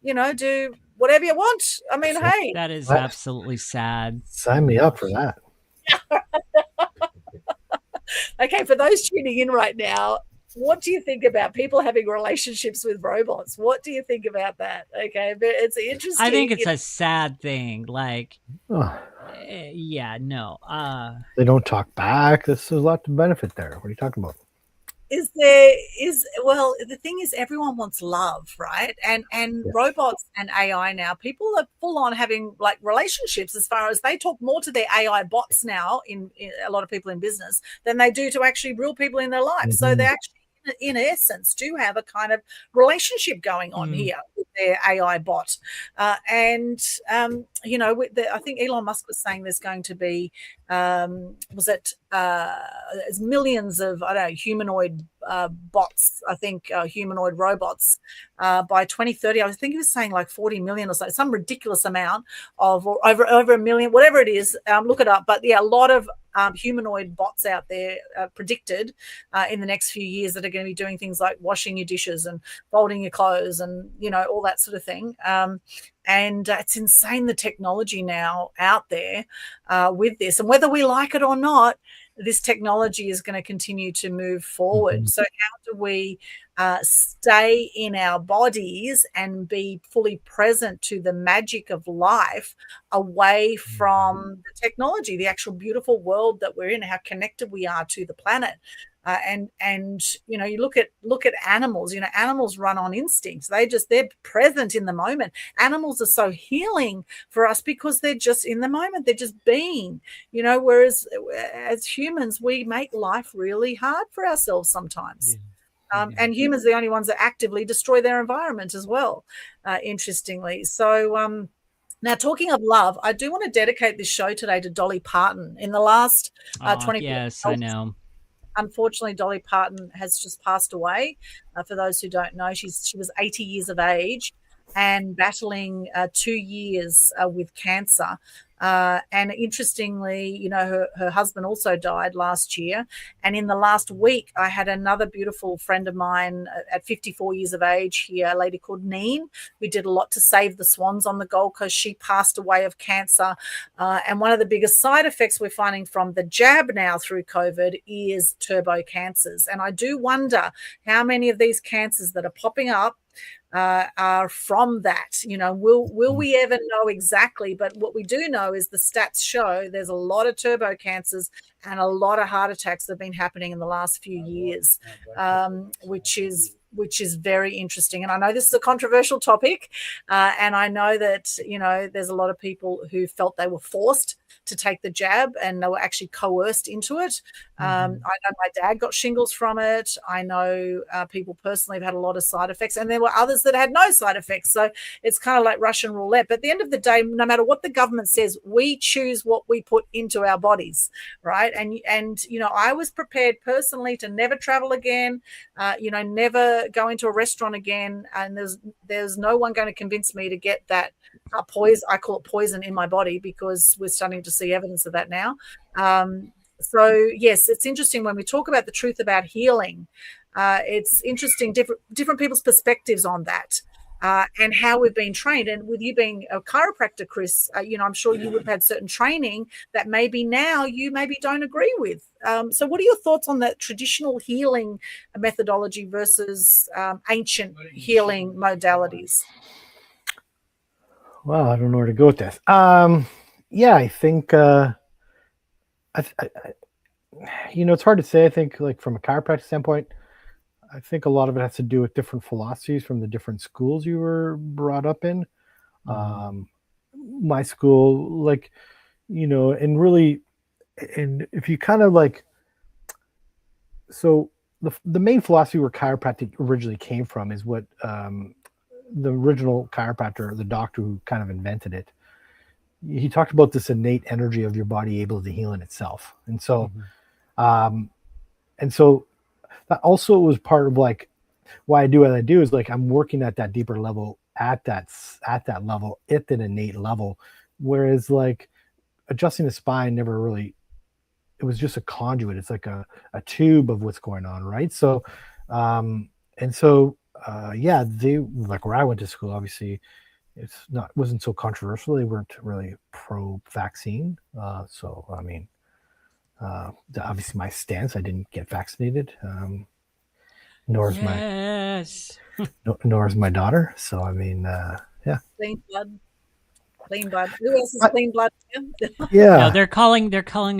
do whatever you want. I mean, hey. That is absolutely sad. Sign me up for that. Okay, for those tuning in right now, what do you think about people having relationships with robots? What do you think about that? Okay, but it's interesting. I think it's a sad thing. Like, no. They don't talk back. There's a lot to benefit there. What are you talking about? well, the thing is, everyone wants love, right? And robots and AI now, people are full on having like relationships, as far as they talk more to their AI bots now in a lot of people in business than they do to actually real people in their life. So they actually, in essence, do have a kind of relationship going on here with their AI bot. I think Elon Musk was saying there's going to be, millions of, I don't know, humanoid bots, I think humanoid robots by 2030. I think he was saying like 40 million or so, some ridiculous amount of, or over a million, whatever it is, look it up. But yeah, a lot of humanoid bots out there predicted in the next few years that are going to be doing things like washing your dishes and folding your clothes and, all that sort of thing. And it's insane, the technology now out there with this. And whether we like it or not, this technology is going to continue to move forward. So how do we stay in our bodies and be fully present to the magic of life away from the technology, the actual beautiful world that we're in, how connected we are to the planet? And you look at animals. Animals run on instincts. They're present in the moment. Animals are so healing for us because they're just in the moment. They're just being. Whereas as humans, we make life really hard for ourselves sometimes. And humans are the only ones that actively destroy their environment as well, interestingly. So now, talking of love, I do want to dedicate this show today to Dolly Parton. In the last 24 yes, I know. Unfortunately, Dolly Parton has just passed away. For those who don't know, she was 80 years of age and battling 2 years with cancer. And interestingly, her husband also died last year. And in the last week, I had another beautiful friend of mine at 54 years of age here, a lady called Neen, who did a lot to save the swans on the Gold Coast. She passed away of cancer. And one of the biggest side effects we're finding from the jab now through COVID is turbo cancers. And I do wonder how many of these cancers that are popping up are from that. Will we ever know exactly? But what we do know is the stats show there's a lot of turbo cancers and a lot of heart attacks that have been happening in the last few years, which is very interesting. And I know this is a controversial topic, and I know that there's a lot of people who felt they were forced to take the jab and they were actually coerced into it. I know my dad got shingles from it. I know people personally have had a lot of side effects, and there were others that had no side effects. So it's kind of like Russian roulette. But at the end of the day, no matter what the government says, we choose what we put into our bodies, right? And I was prepared personally to never travel again, never go into a restaurant again. And there's no one going to convince me to get that poison. I call it poison in my body, because we're starting to see evidence of that now. So yes, it's interesting when we talk about the truth about healing. It's interesting, different people's perspectives on that, and how we've been trained. And with you being a chiropractor, Kris, I'm sure you would have had certain training that maybe now you maybe don't agree with. So what are your thoughts on that traditional healing methodology versus ancient healing modalities? Well, I don't know where to go with this. I think it's hard to say. I think, like, from a chiropractic standpoint, I think a lot of it has to do with different philosophies from the different schools you were brought up in. My school, and really, and if you kind of so the main philosophy where chiropractic originally came from is what the original chiropractor, the doctor who kind of invented it, he talked about this innate energy of your body able to heal in itself. And so, that also was part of why I do what I do, is I'm working at that deeper level, at that level, at an innate level. Whereas adjusting the spine never really, it was just a conduit. It's like a tube of what's going on. Right. So, they, where I went to school, obviously wasn't so controversial. They weren't really pro-vaccine. Obviously my stance, I didn't get vaccinated. Nor is my daughter. So, yeah. Clean blood. Who else is clean blood? Yeah. No, they're calling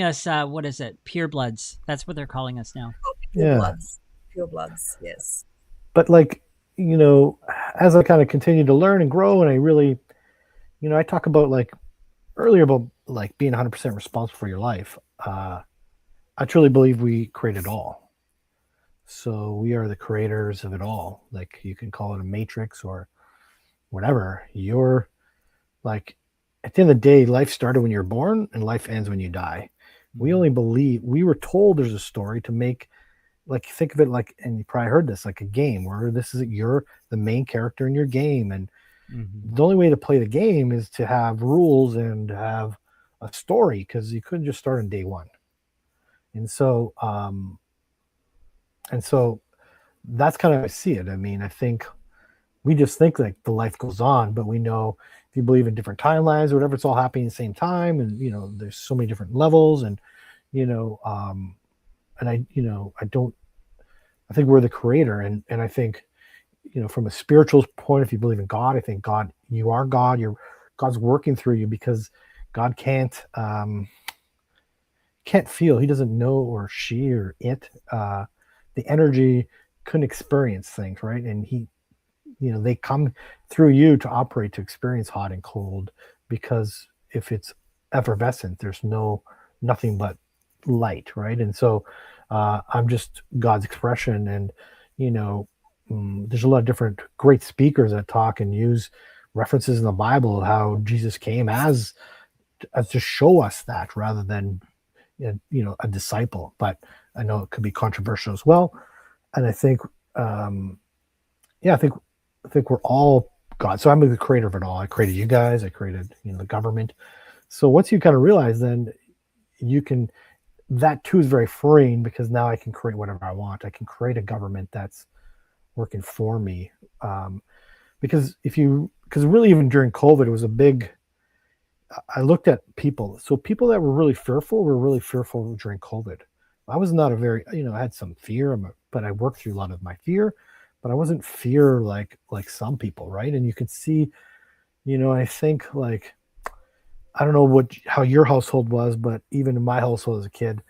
us, what is it? Pure bloods. That's what they're calling us now. Pure bloods. purebloods. Yes. But like, as I kind of continue to learn and grow, and I really, I talk about like earlier about like being 100% responsible for your life. I truly believe we create it all. So we are the creators of it all. Like you can call it a matrix or whatever. You're like, at the end of the day, life started when you're born and life ends when you die. We only believe, we were told there's a story to make, like, think of it like, and you probably heard this, like a game where this is, you're the main character in your game. And the only way to play the game is to have rules and have a story, because you couldn't just start on day one. And so that's kind of how I see it. I mean, I think we just think like the life goes on, but we know if you believe in different timelines or whatever, it's all happening at the same time. And, there's so many different levels and, and I think we're the creator. And I think, from a spiritual point, if you believe in God, I think God, you are God, God's working through you, because God can't feel, he doesn't know, or she or it, the energy couldn't experience things, right? And he, they come through you to operate, to experience hot and cold, because if it's effervescent, there's nothing but light, right? And so I'm just God's expression. And there's a lot of different great speakers that talk and use references in the Bible of how Jesus came as to show us that, rather than a disciple. But I know it could be controversial as well. And I think I think we're all God. So I'm the creator of it all. I created you guys, I created the government. So once you kind of realize, then you can, that too is very freeing, because now I can create whatever I want. I can create a government that's working for me. Because really, even during COVID, it was a big, I looked at people. So people that were really fearful during COVID. I was not a very, I had some fear, but I worked through a lot of my fear, but I wasn't fear like some people, right? And you could see, I think, like, I don't know how your household was, but even in my household as a kid,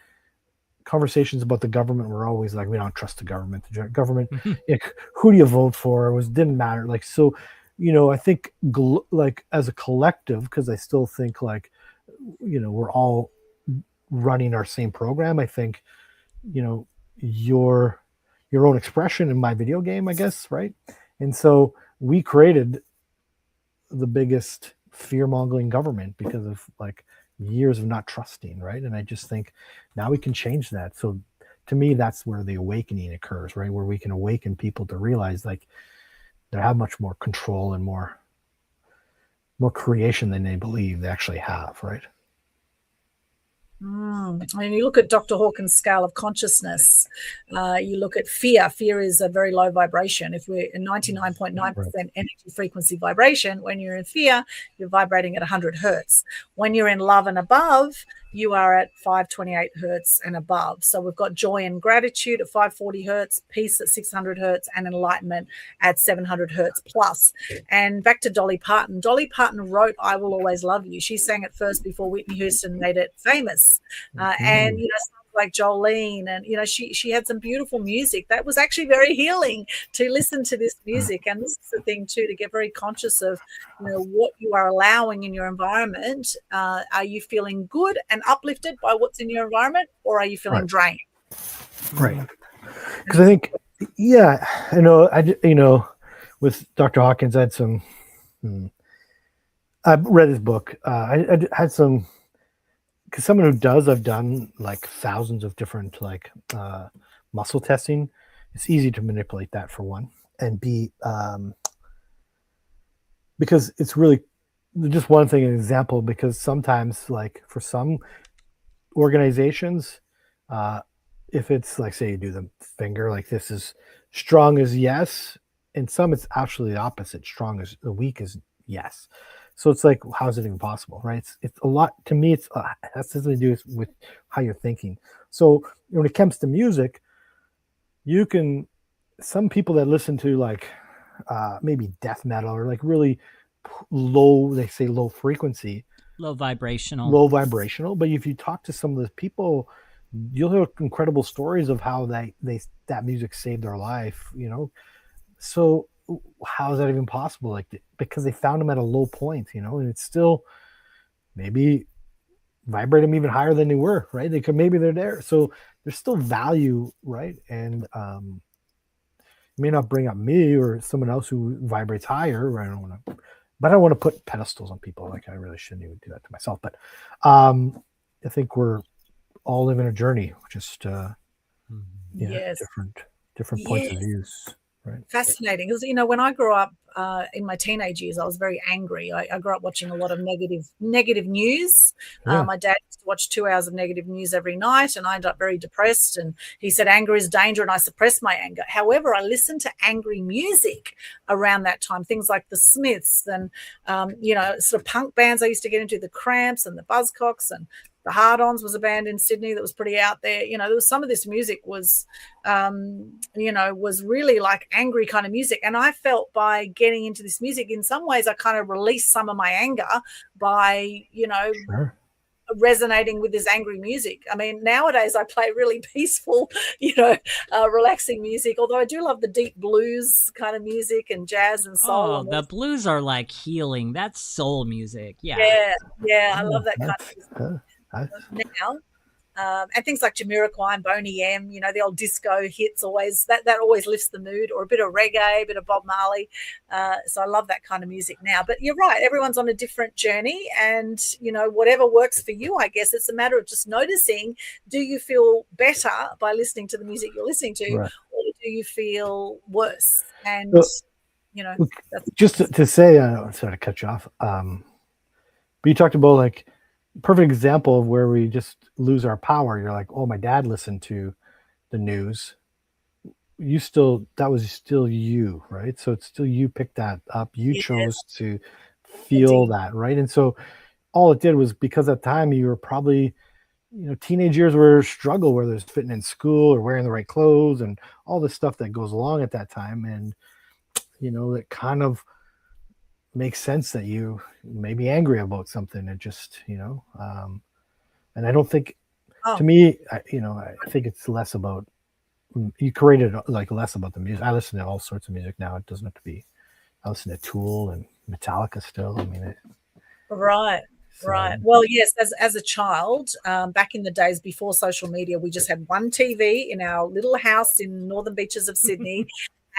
conversations about the government were always like, we don't trust the government. The government, who do you vote for? Didn't matter. Like, so, I think like as a collective, because I still think like, we're all running our same program. I think, your own expression in my video game, I guess, right? And so we created the biggest fear-mongering government because of like years of not trusting, right? And I just think now we can change that. So to me, that's where the awakening occurs, right? Where we can awaken people to realize like they have much more control and more creation than they believe they actually have, right? And you look at Dr. Hawkins' scale of consciousness, you look at fear. Fear is a very low vibration. If we're in 99.9% energy frequency vibration, when you're in fear, you're vibrating at 100 hertz. When you're in love and above, you are at 528 hertz and above. So we've got joy and gratitude at 540 hertz, peace at 600 hertz, and enlightenment at 700 hertz plus. And back to Dolly Parton. Dolly Parton wrote I Will Always Love You. She sang it first before Whitney Houston made it famous. And, songs like Jolene, and, she had some beautiful music that was actually very healing to listen to this music. And this is the thing too, to get very conscious of, what you are allowing in your environment. Are you feeling good and uplifted by what's in your environment, or are you feeling drained? Right. Because I think, I know, with Dr. Hawkins, I had some, I read his book. I had some, because someone who does, I've done like thousands of different like muscle testing. It's easy to manipulate that, for one, and B, because it's really just one thing, an example, because sometimes like for some organizations, if it's like, say you do the finger, like this is strong as yes, and some it's actually the opposite, strong as the weak as yes. So it's like, how is it even possible, right? It's a lot, to me, it's has something to do with how you're thinking. So when it comes to music, some people that listen to like maybe death metal or like really low, they say low frequency, low vibrational. But if you talk to some of the people you'll hear incredible stories of how that music saved their life, So how is that even possible? Like, because they found them at a low point, and it's still maybe vibrate them even higher than they were, right? Maybe they're there. So there's still value, right? And you may not bring up me or someone else who vibrates higher. I don't want to put pedestals on people. Like, I really shouldn't even do that to myself. But I think we're all living a journey, just Yes. different points of views. Right. Fascinating, because when I grew up in my teenage years, I was very angry. I grew up watching a lot of negative news. Yeah. My dad used to watch 2 hours of negative news every night, and I ended up very depressed. And he said anger is danger, and I suppressed my anger. However, I listened to angry music around that time, things like the Smiths and sort of punk bands I used to get into, the Cramps and the Buzzcocks, and the Hard-Ons was a band in Sydney that was pretty out there. There was some of this music was really like angry kind of music. And I felt by getting into this music, in some ways, I kind of released some of my anger by, Sure. resonating with this angry music. I mean, nowadays I play really peaceful, relaxing music, although I do love the deep blues kind of music and jazz and soul. Oh, the blues are like healing. That's soul music. Yeah. Yeah. I love that kind of music. Now, and things like Jamiroquai and Boney M, the old disco hits, always that always lifts the mood, or a bit of reggae, a bit of Bob Marley. So I love that kind of music now. But you're right, everyone's on a different journey, and whatever works for you, I guess it's a matter of just noticing, do you feel better by listening to the music you're listening to, right, or do you feel worse? And that's just to say, sorry to cut you off, but you talked about like perfect example of where we just lose our power. You're like, oh, my dad listened to the news. That was still you, right? So it's still you picked that up. You chose to feel that, right? And so all it did was, because at the time you were probably, teenage years were a struggle, where there's fitting in school or wearing the right clothes and all the stuff that goes along at that time. And, it kind of makes sense that you may be angry about something, and just and I don't think, to me, I think it's less about, you created like less about the music. I listen to all sorts of music now. It doesn't have to be, I listen to Tool and Metallica still. I mean, right. Well, yes, as a child, back in the days before social media, we just had one TV in our little house in northern beaches of Sydney.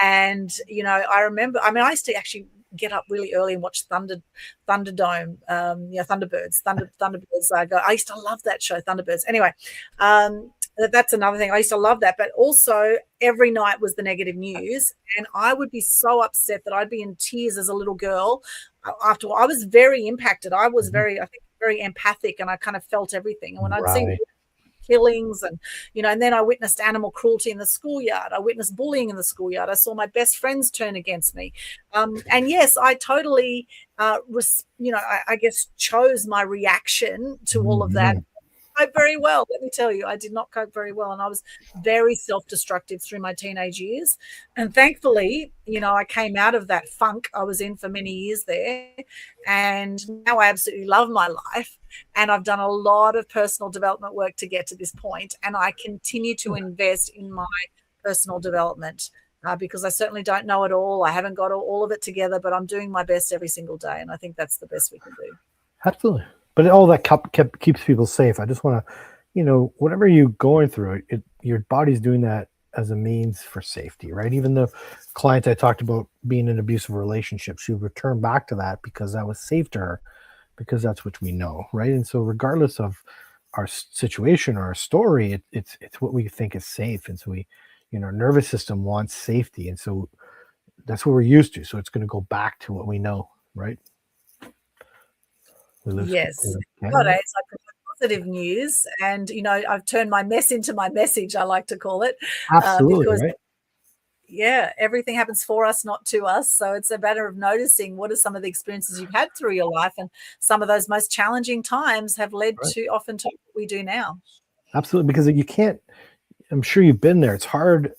And I remember, I used to actually get up really early and watch Thunderdome, Thunderbirds. I used to love that show, Thunderbirds. Anyway, that's another thing. I used to love that. But also every night was the negative news, and I would be so upset that I'd be in tears as a little girl. After I was very impacted. I was very empathic, and I kind of felt everything. And when I'd seen killings and and then I witnessed animal cruelty in the schoolyard, I witnessed bullying in the schoolyard, I saw my best friends turn against me, and yes, I totally I guess chose my reaction to all of that. Cope very well, let me tell you. I did not cope very well, and I was very self-destructive through my teenage years. And thankfully, I came out of that funk I was in for many years there, and now I absolutely love my life. And I've done a lot of personal development work to get to this point, and I continue to invest in my personal development because I certainly don't know it all. I haven't got all of it together, but I'm doing my best every single day, and I think that's the best we can do. Absolutely. But all that keeps people safe. I just want to, whatever you're going through, your body's doing that as a means for safety, right? Even the client I talked about being in an abusive relationship, she would return back to that because that was safe to her, because that's what we know, right? And so regardless of our situation or our story, it's what we think is safe. And so we, our nervous system wants safety. And so that's what we're used to. So it's going to go back to what we know, right? Yes. Nowadays, I prefer positive news, and I've turned my mess into my message, I like to call it. Absolutely, because, right? Everything happens for us, not to us. So it's a matter of noticing what are some of the experiences you've had through your life, and some of those most challenging times have led to often to what we do now. Absolutely, because you can't. I'm sure you've been there. It's hard,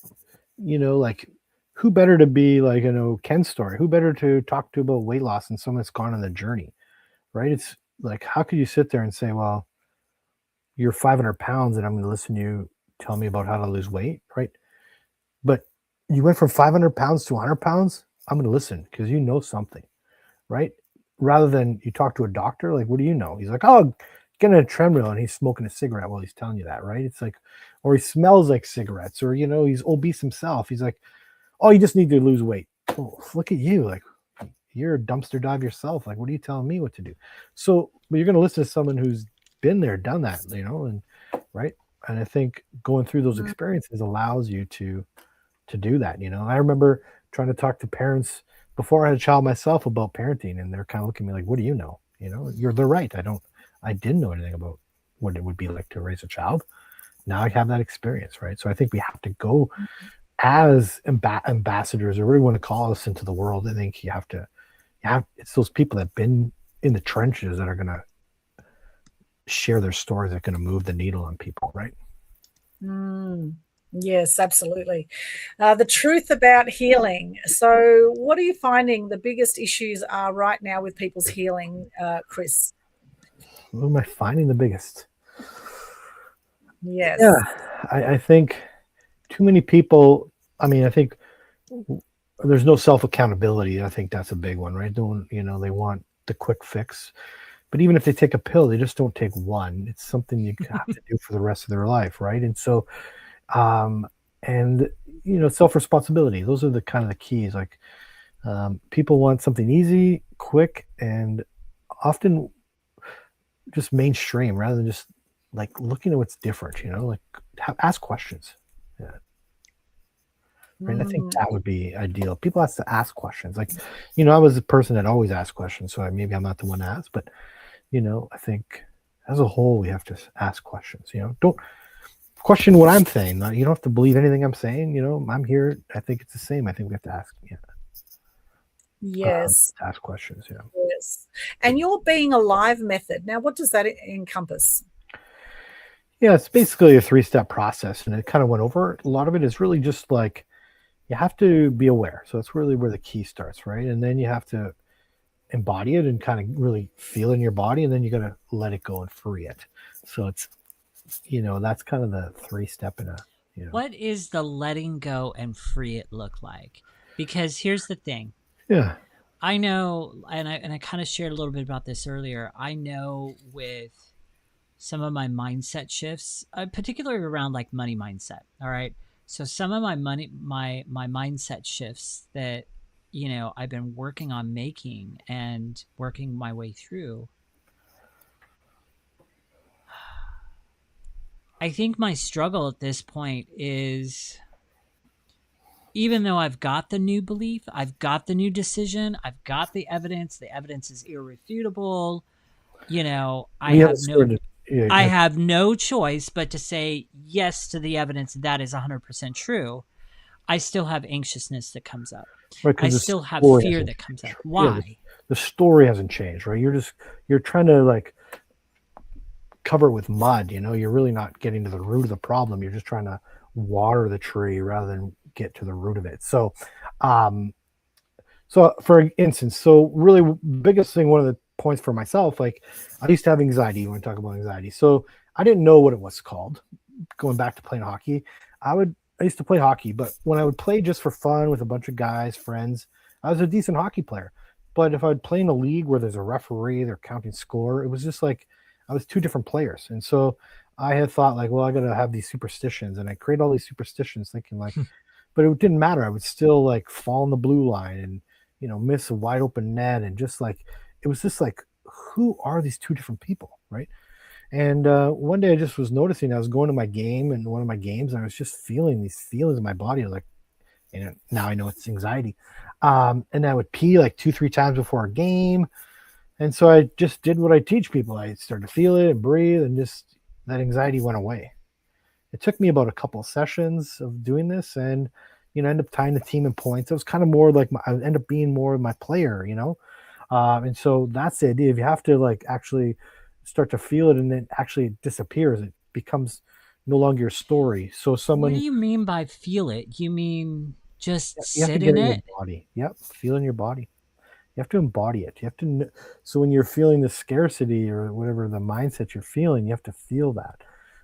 like, who better to be like, Ken's story? Who better to talk to about weight loss than someone that's gone on the journey? Right? It's like, how could you sit there and say, well, you're 500 pounds and I'm going to listen to you tell me about how to lose weight, right? But you went from 500 pounds to 100 pounds, I'm going to listen because you know something, right? Rather than you talk to a doctor, like, what do you know? He's like, oh, get on a treadmill and he's smoking a cigarette while he's telling you that, right? It's like, or he smells like cigarettes, or, you know, he's obese himself. He's like, oh, you just need to lose weight. Oh, look at you. Like, you're a dumpster dive yourself. Like, what are you telling me what to do? So, but you're going to listen to someone who's been there, done that, you know, and right. And I think going through those experiences allows you to do that. You know, I remember trying to talk to parents before I had a child myself about parenting, and they're kind of looking at me like, what do you know? You know, they're right. I didn't know anything about what it would be like to raise a child. Now I have that experience, right? So I think we have to go as ambassadors, or whatever you want to call us, into the world. I think it's those people that have been in the trenches that are going to share their stories that are going to move the needle on people, right? Yes, absolutely. The truth about healing. So what are you finding the biggest issues are right now with people's healing, Kris? What am I finding the biggest? Yes. Yeah, I think too many people, I mean, I think there's no self-accountability. I think that's a big one, right? They want the quick fix. But even if they take a pill, they just don't take one. It's something you have to do for the rest of their life, right? And so, and you know, self-responsibility. Those are the kind of the keys. Like, people want something easy, quick, and often just mainstream, rather than just like looking at what's different. You know, like ask questions. Yeah. Right. I think that would be ideal. People have to ask questions. Like, you know, I was a person that always asked questions, so maybe I'm not the one to ask, but you know, I think as a whole, we have to ask questions. You know, don't question what I'm saying. You don't have to believe anything I'm saying. You know, I'm here. I think it's the same. I think we have to ask. Yeah. Yes. Ask questions. Yeah. Yes. And your being alive method. Now, what does that encompass? Yeah, it's basically a 3-step process, and it kind of went over. A lot of it is really just like you have to be aware. So it's really where the key starts, right? And then you have to embody it and kind of really feel in your body, and then you got to let it go and free it. So it's, you know, that's kind of the 3-step in a, you know. What is the letting go and free it look like? Because here's the thing. Yeah. I know, and I kind of shared a little bit about this earlier. I know with some of my mindset shifts, particularly around like money mindset. All right. So some of my mindset shifts that, you know, I've been working on making and working my way through. I think my struggle at this point is, even though I've got the new belief, I've got the new decision, I've got the evidence is irrefutable, you know, I have no choice but to say yes to the evidence that is 100% true. I still have anxiousness that comes up. Right, I still have fear that comes up. Why? Yeah, the story hasn't changed, right? You're trying to like cover it with mud, you know, you're really not getting to the root of the problem. You're just trying to water the tree rather than get to the root of it. So, so for instance, really biggest thing, one of the points for myself, like I used to have anxiety when I talk about anxiety. So I didn't know what it was called. Going back to playing hockey, I used to play hockey, but when I would play just for fun with a bunch of guys, friends, I was a decent hockey player. But if I would play in a league where there's a referee, they're counting score, it was just like I was two different players. And so I had thought like, well, I got to have these superstitions, and I create all these superstitions thinking like, but it didn't matter. I would still like fall in the blue line and, you know, miss a wide open net. And just like, it was just like, who are these two different people? Right. And one day I just was noticing, I was going to my game, and one of my games, and I was just feeling these feelings in my body. Like, you know, now I know it's anxiety. And I would pee like 2-3 times before a game. And so I just did what I teach people. I started to feel it and breathe, and just that anxiety went away. It took me about a couple of sessions of doing this, and, you know, I ended up tying the team in points. It was kind of more like I ended up being more my player, you know? And so that's the idea. If you have to like actually start to feel it, and then actually it disappears, it becomes no longer your story. So someone. What do you mean by feel it? You mean just sit in it? Your body. Yep. Feel in your body. You have to embody it. You have to. So when you're feeling the scarcity or whatever the mindset you're feeling, you have to feel that.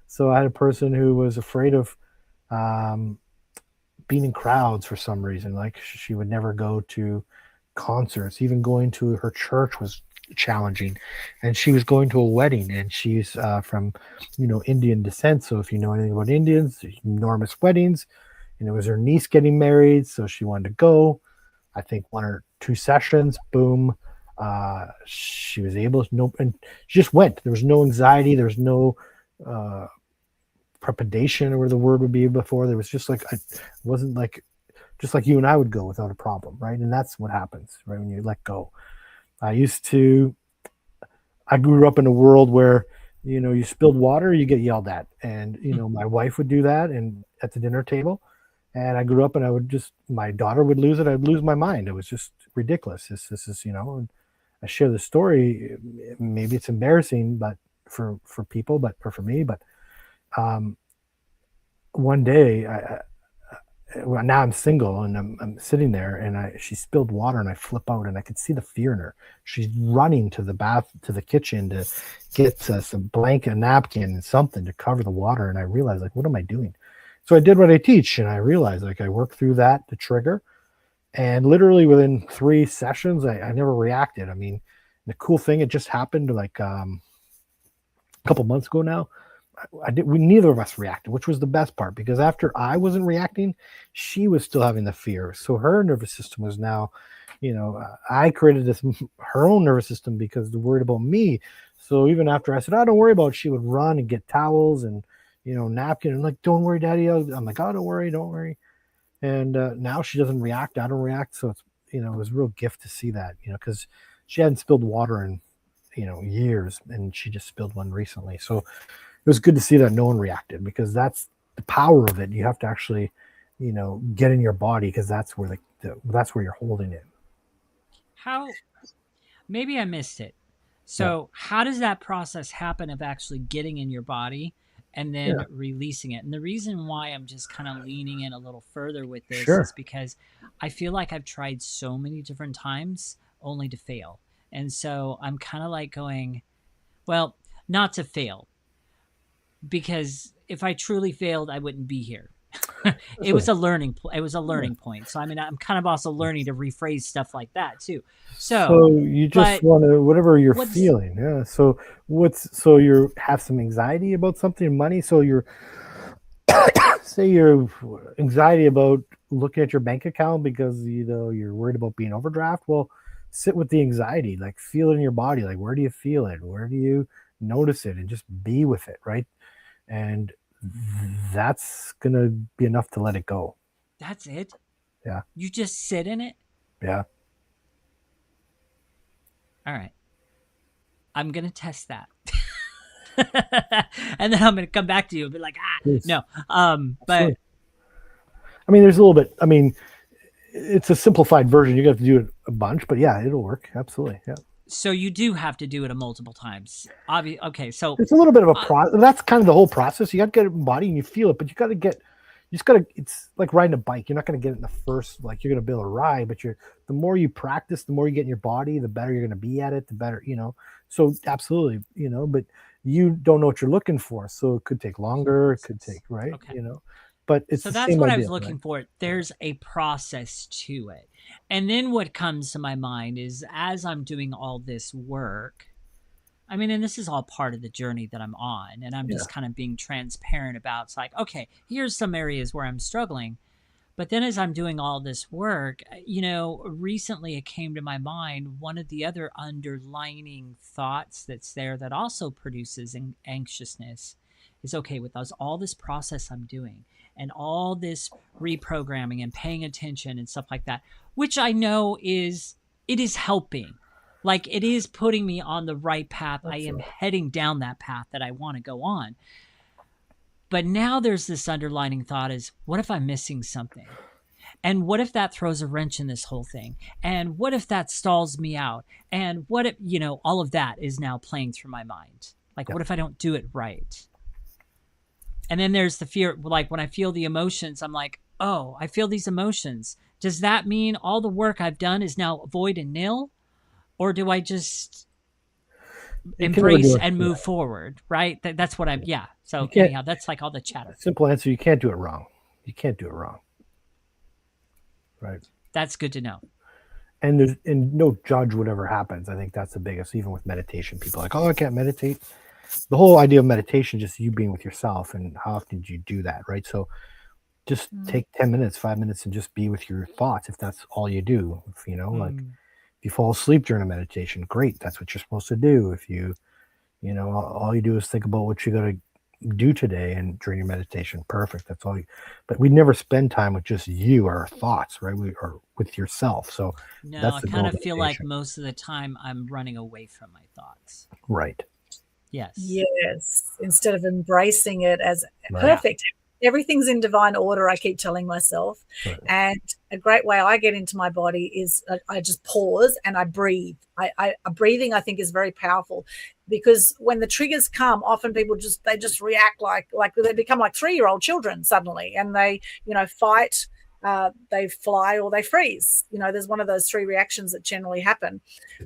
So I had a person who was afraid of being in crowds for some reason. Like she would never go to concerts. Even going to her church was challenging. And she was going to a wedding, and she's from, Indian descent. So if you know anything about Indians, enormous weddings. And it was her niece getting married, so she wanted to go. I think 1 or 2 sessions, boom. She was able to, and she just went. There was no anxiety. There was no trepidation, or the word would be before. There was just like, it wasn't like, just like you and I would go without a problem, right? And that's what happens, right, when you let go. I grew up in a world where, you spilled water, you get yelled at. And, my wife would do that and at the dinner table. And I grew up and my daughter would lose it. I'd lose my mind. It was just ridiculous. This is, and I share the story. Maybe it's embarrassing, but for people, or for me, but one day now I'm single and I'm sitting there, and she spilled water, and I flip out, and I could see the fear in her. She's running to the kitchen to get some blanket, a napkin, and something to cover the water. And I realized, like, what am I doing? So I did what I teach, and I realized, like, I worked through that, the trigger, and literally within 3 sessions, I never reacted. I mean, the cool thing, it just happened like a couple months ago now. Neither of us reacted, which was the best part, because after I wasn't reacting, she was still having the fear. So her nervous system was now, I created her own nervous system because they're worried about me. So even after I said, "Oh, don't worry about it," she would run and get towels and, napkin, and like, "Don't worry, Daddy." I'm like, "Oh, don't worry. And now she doesn't react. I don't react. So it's, it was a real gift to see that, because she hadn't spilled water in, years, and she just spilled one recently. So it was good to see that no one reacted, because that's the power of it. You have to actually, get in your body, because that's where that's where you're holding it. Maybe I missed it. So how does that process happen of actually getting in your body and then releasing it? And the reason why I'm just kind of leaning in a little further with this is because I feel like I've tried so many different times only to fail. And so I'm kind of like going, well, not to fail, because if I truly failed, I wouldn't be here. It was a learning point. So I mean, I'm kind of also learning to rephrase stuff like that too. So you just want to, whatever you're feeling. Yeah. So you have some anxiety about something, money. So you're say your anxiety about looking at your bank account because you're worried about being overdraft. Well, sit with the anxiety, like feel it in your body. Like, where do you feel it? Where do you notice it? And just be with it. Right. And that's going to be enough to let it go. That's it? Yeah. You just sit in it? Yeah. All right. I'm going to test that. And then I'm going to come back to you and be like, no. But I mean, there's a little bit, it's a simplified version. You got to do it a bunch, but yeah, it'll work. Absolutely. Yeah. So you do have to do it multiple times. Okay, so it's a little bit of a process. That's kind of the whole process. You got to get it in the body and you feel it, but it's like riding a bike. You're not going to get it in the first, like you're going to be able to ride, but the more you practice, the more you get in your body, the better you're going to be at it, the better, so absolutely, but you don't know what you're looking for. So it could take longer. It could take, right. Okay. But it's so that's what I was looking for. There's a process to it. And then what comes to my mind is, as I'm doing all this work, and this is all part of the journey that I'm on, and I'm just kind of being transparent about, it's like, okay, here's some areas where I'm struggling. But then as I'm doing all this work, recently it came to my mind, one of the other underlining thoughts that's there that also produces anxiousness is, okay, with all this process I'm doing, and all this reprogramming and paying attention and stuff like that, which I know it is helping. Like, it is putting me on the right path. I am heading down that path that I want to go on. But now there's this underlining thought is, what if I'm missing something? And what if that throws a wrench in this whole thing? And what if that stalls me out? And what if, all of that is now playing through my mind. Like, what if I don't do it right? And then there's the fear, like when I feel the emotions, I'm like, oh, I feel these emotions. Does that mean all the work I've done is now void and nil? or do I just embrace and move forward? Right. That's what I'm. Yeah. So anyhow, that's like all the chatter. Simple answer: you can't do it wrong. You can't do it wrong. Right. That's good to know. And no judge whatever happens. I think that's the biggest. Even with meditation, people are like, oh, I can't meditate. The whole idea of meditation, just you being with yourself, and how often do you do that, right? So just take 10 minutes, 5 minutes, and just be with your thoughts. If that's all you do, like if you fall asleep during a meditation, great. That's what you're supposed to do. If all you do is think about what you got to do today and during your meditation, perfect. That's all. But we never spend time with just you or our thoughts, right? We are with yourself. So no, I kind of feel like most of the time I'm running away from my thoughts. Right. Yes. Instead of embracing it as perfect. Everything's in divine order, I keep telling myself. Right. And a great way I get into my body is I just pause and I breathe. Breathing, I think, is very powerful, because when the triggers come, often people just react like they become like 3-year-old children suddenly, and they, fight, they fly, or they freeze. There's one of those 3 reactions that generally happen.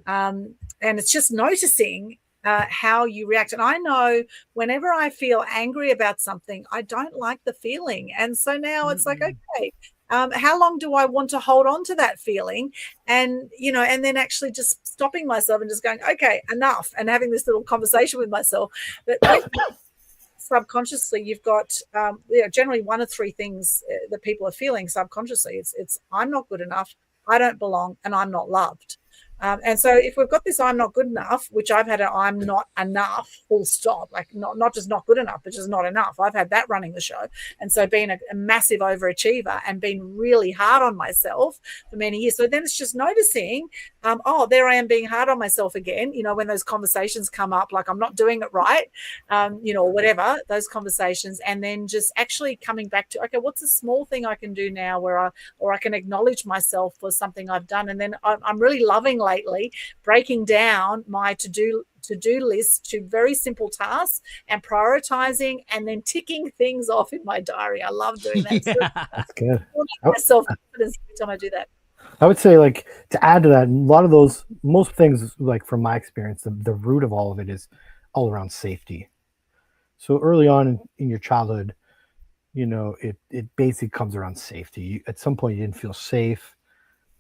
And it's just noticing how you react. And I know whenever I feel angry about something, I don't like the feeling. And so now it's like, okay, how long do I want to hold on to that feeling? And, and then actually just stopping myself and just going, okay, enough, and having this little conversation with myself. But subconsciously, you've got generally one of 3 things that people are feeling subconsciously. It's I'm not good enough, I don't belong, and I'm not loved. And so if we've got this I'm not good enough, which I've had I'm not enough, full stop, like not just not good enough, but just not enough. I've had that running the show. And so being a massive overachiever and being really hard on myself for many years. So then it's just noticing, there I am being hard on myself again, when those conversations come up, like I'm not doing it right, whatever, those conversations. And then just actually coming back to, okay, what's a small thing I can do now where I can acknowledge myself for something I've done. And then I'm really loving lately breaking down my to-do list to very simple tasks and prioritizing and then ticking things off in my diary. I love doing that. Yeah, that's good. Self-confidence every time I do that. I would say, like, to add to that, a lot of those, most things, like from my experience, the root of all of it is all around safety. So early on in your childhood, it basically comes around safety. At some point, you didn't feel safe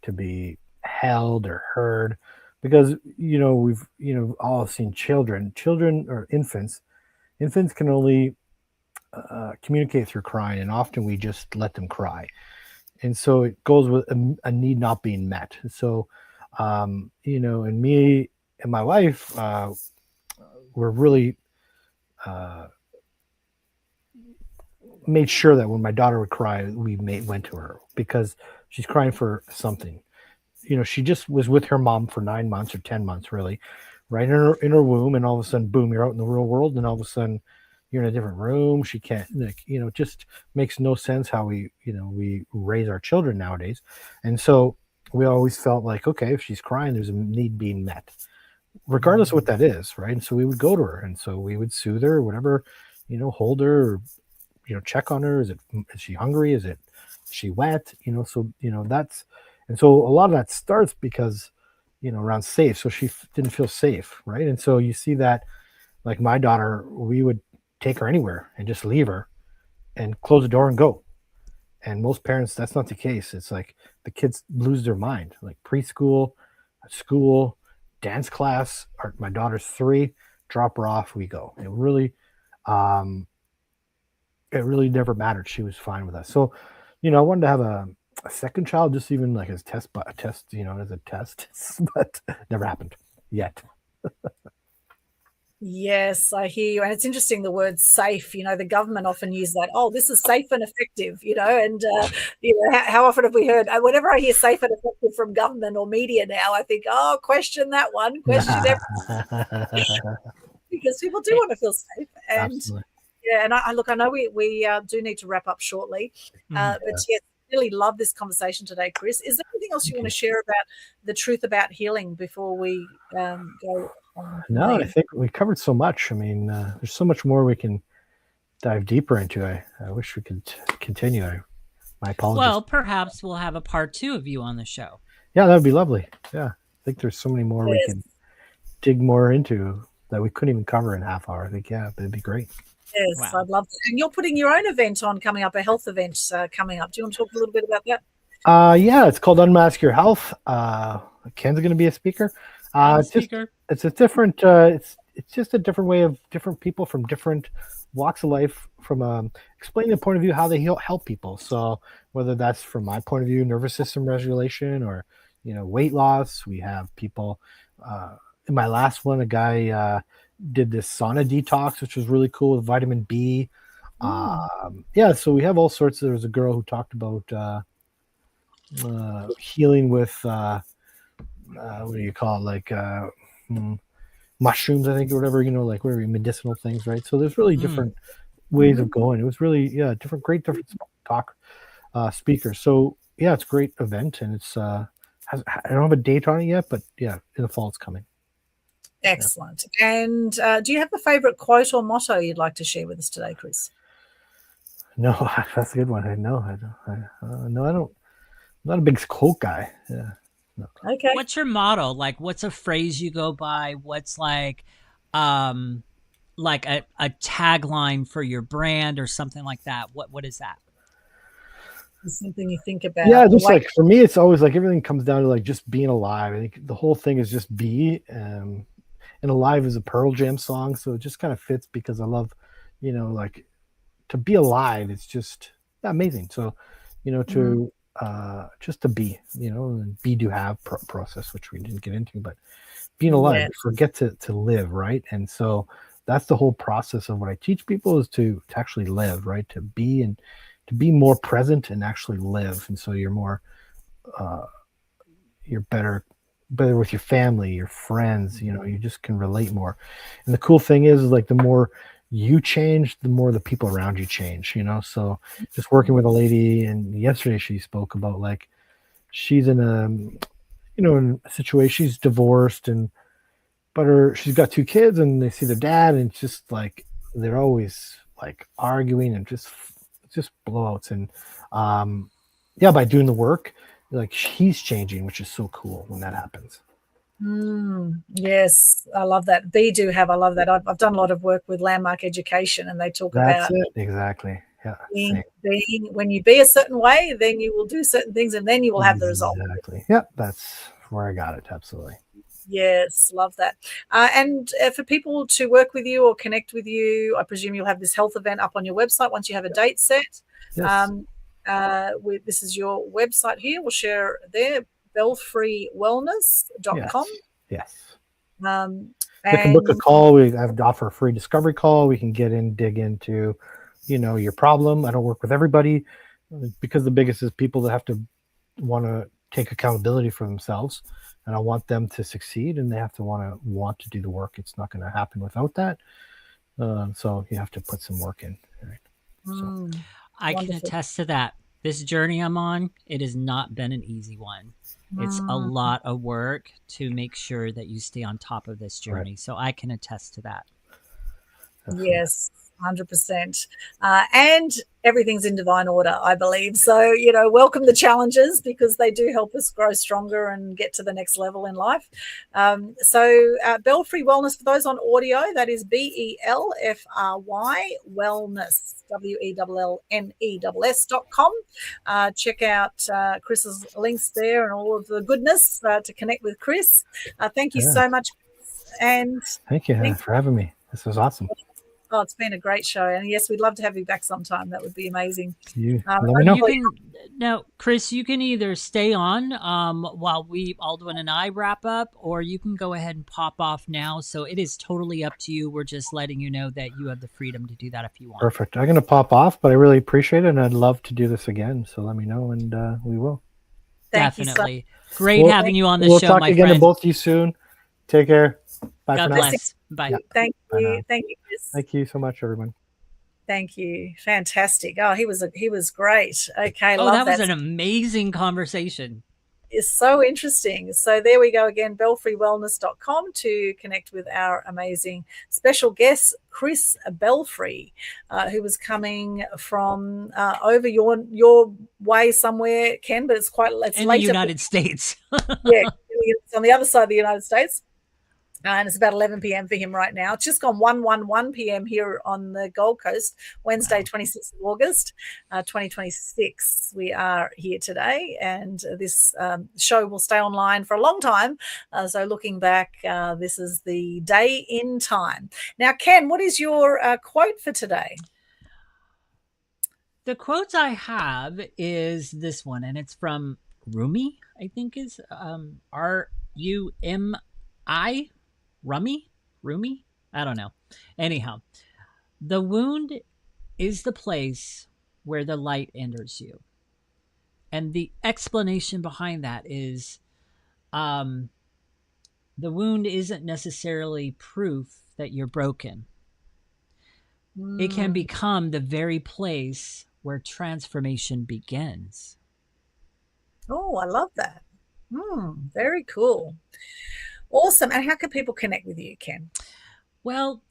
to be held or heard, because we've all seen children or infants can only communicate through crying, and often we just let them cry, and so it goes with a need not being met. So and me and my wife were really made sure that when my daughter would cry, we went to her, because she's crying for something. She just was with her mom for 9 months or 10 months, really, right in her womb. And all of a sudden, boom, you're out in the real world. And all of a sudden you're in a different room. She can't, it just makes no sense how we raise our children nowadays. And so we always felt like, okay, if she's crying, there's a need being met, regardless of what that is. Right. And so we would go to her, and so we would soothe her, whatever, hold her, or, check on her. Is she hungry? Is she wet? That's, and so a lot of that starts because, around safe. So she didn't feel safe, right? And so you see that, like my daughter, we would take her anywhere and just leave her and close the door and go. And most parents, that's not the case. It's like the kids lose their mind, like preschool, school, dance class. My daughter's 3, drop her off, we go. It really never mattered. She was fine with us. So, I wanted to have a second child, just even like as a test, but never happened yet. Yes, I hear you. And it's interesting, the word safe, the government often use that. Oh, this is safe and effective, and how often have we heard, whenever I hear safe and effective from government or media now, I think, oh, question that one, question everything. Because people do want to feel safe. And absolutely. Yeah, and I know we do need to wrap up shortly, but yes, really love this conversation today, Kris. Is there anything else you want to share about the truth about healing before we go on? No, I think we covered so much. I mean, there's so much more we can dive deeper into. I wish we could continue. My apologies. Well, perhaps we'll have a part 2 of you on the show. Yeah, that would be lovely. Yeah. think there's so many more we can dig more into that we couldn't even cover in a half hour. I think, yeah, it'd be great. Yes, wow. I'd love to. And you're putting your own event on coming up, a health event coming up. Do you want to talk a little bit about that? Yeah, it's called Unmask Your Health. Ken's going to be a speaker. It's a different. It's just a different way of different people from different walks of life from explaining the point of view how they help people. So whether that's from my point of view, nervous system regulation, or weight loss. We have people. In my last one, a guy did this sauna detox, which was really cool with vitamin B. Yeah, so we have all sorts. There was a girl who talked about healing with what do you call it, like mushrooms, I think, or whatever, like whatever medicinal things, right? So there's really different ways of going. It was really different talk speakers. So yeah, it's a great event, and it's I don't have a date on it yet, but yeah, in the fall it's coming. Excellent. And do you have a favorite quote or motto you'd like to share with us today, Kris? No, that's a good one. I don't. I'm not a big quote guy. Yeah. No. Okay. What's your motto? Like, what's a phrase you go by? What's like a tagline for your brand or something like that? What is that? Something you think about? Yeah, just like for me, it's always like everything comes down to like just being alive. I think the whole thing is just be. And Alive is a Pearl Jam song, so it just kind of fits because I love, like to be alive. It's just amazing. So, to just to be, and be do have process, which we didn't get into, but being alive, forget to live, right? And so that's the whole process of what I teach people is to actually live, right? To be and to be more present and actually live. And so you're more, you're better with your family, your friends, you just can relate more. And the cool thing is like the more you change, the more the people around you change, so just working with a lady, and yesterday she spoke about like she's in in a situation, she's divorced, but she's got 2 kids, and they see their dad, and it's just like they're always like arguing and just blowouts. And by doing the work, like he's changing, which is so cool when that happens. Yes, I love that. I love that. I've done a lot of work with Landmark Education, and they talk about it. Exactly. Yeah. Being when you be a certain way, then you will do certain things, and then you will have the result. Exactly. Yeah, that's where I got it. Absolutely. Yes, love that. And for people to work with you or connect with you, I presume you'll have this health event up on your website once you have a date set. Yes. This is your website here. We'll share there, belfrywellness.com. Yes. They can book a call. We have to offer a free discovery call. We can dig into, your problem. I don't work with everybody because the biggest is people that have to want to take accountability for themselves, and I want them to succeed, and they have to want to do the work. It's not going to happen without that. So you have to put some work in. Right? So. I can attest to that. This journey I'm on, it has not been an easy one. It's a lot of work to make sure that you stay on top of this journey. Right. So I can attest to that. Yes, 100%. And everything's in divine order, I believe. So, welcome the challenges because they do help us grow stronger and get to the next level in life. So Belfry Wellness, for those on audio, that is BELFRY Wellness, WELLNESS.com. Check out Kris's links there and all of the goodness to connect with Kris. Thank you so much. And thank you for having me. This was awesome. Oh, it's been a great show. And yes, we'd love to have you back sometime. That would be amazing. Let me know. Now, Kris, you can either stay on while Aldwyn and I wrap up, or you can go ahead and pop off now. So it is totally up to you. We're just letting you know that you have the freedom to do that if you want. Perfect. I'm going to pop off, but I really appreciate it, and I'd love to do this again. So let me know, and we will. Definitely. Great having you on the show, my friend. We'll talk again to both of you soon. Take care. Bye God for bless. now. Bye. Yeah. Thank you. Thank you, Kris. Thank you so much, everyone. Thank you. Fantastic. Oh, he was great. Okay. Oh, that was an amazing conversation. It's so interesting. So there we go again, belfrywellness.com to connect with our amazing special guest, Kris Belfry, who was coming from over your way somewhere, Ken, but it's in later. the United States. Yeah. It's on the other side of the United States. And it's about 11 p.m. for him right now. It's just gone 1 p.m. here on the Gold Coast, Wednesday, 26th of August, 2026. We are here today, and this show will stay online for a long time. So looking back, this is the day in time. Now, Ken, what is your quote for today? The quote I have is this one, and it's from Rumi, I think is R-U-M-I. Rumi? I don't know. Anyhow, the wound is the place where the light enters you. And the explanation behind that is the wound isn't necessarily proof that you're broken. It can become the very place where transformation begins. Oh, I love that. Very cool. Awesome. And how can people connect with you, Ken? Well,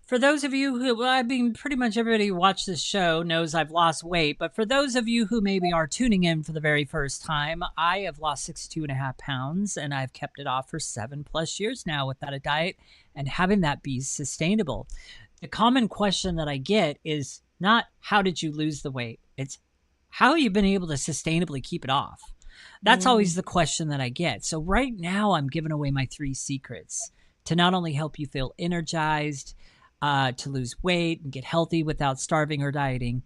for those of you who, I mean, pretty much everybody who watched this show knows I've lost weight. But for those of you who maybe are tuning in for the very first time, I have lost 62.5 pounds, and I've kept it off for 7+ years now without a diet and having that be sustainable. The common question that I get is not how did you lose the weight? It's how have you been able to sustainably keep it off? That's always the question that I get. So right now I'm giving away my 3 secrets to not only help you feel energized, to lose weight and get healthy without starving or dieting.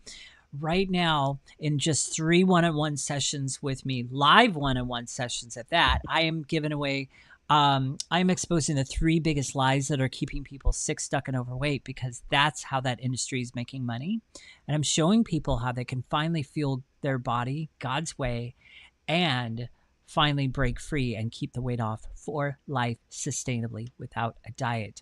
Right now, in just 3 one-on-one sessions with me, live one-on-one sessions at that, I am giving away, I'm exposing the 3 biggest lies that are keeping people sick, stuck, and overweight, because that's how that industry is making money. And I'm showing people how they can finally feel their body God's way and finally break free and keep the weight off for life sustainably without a diet.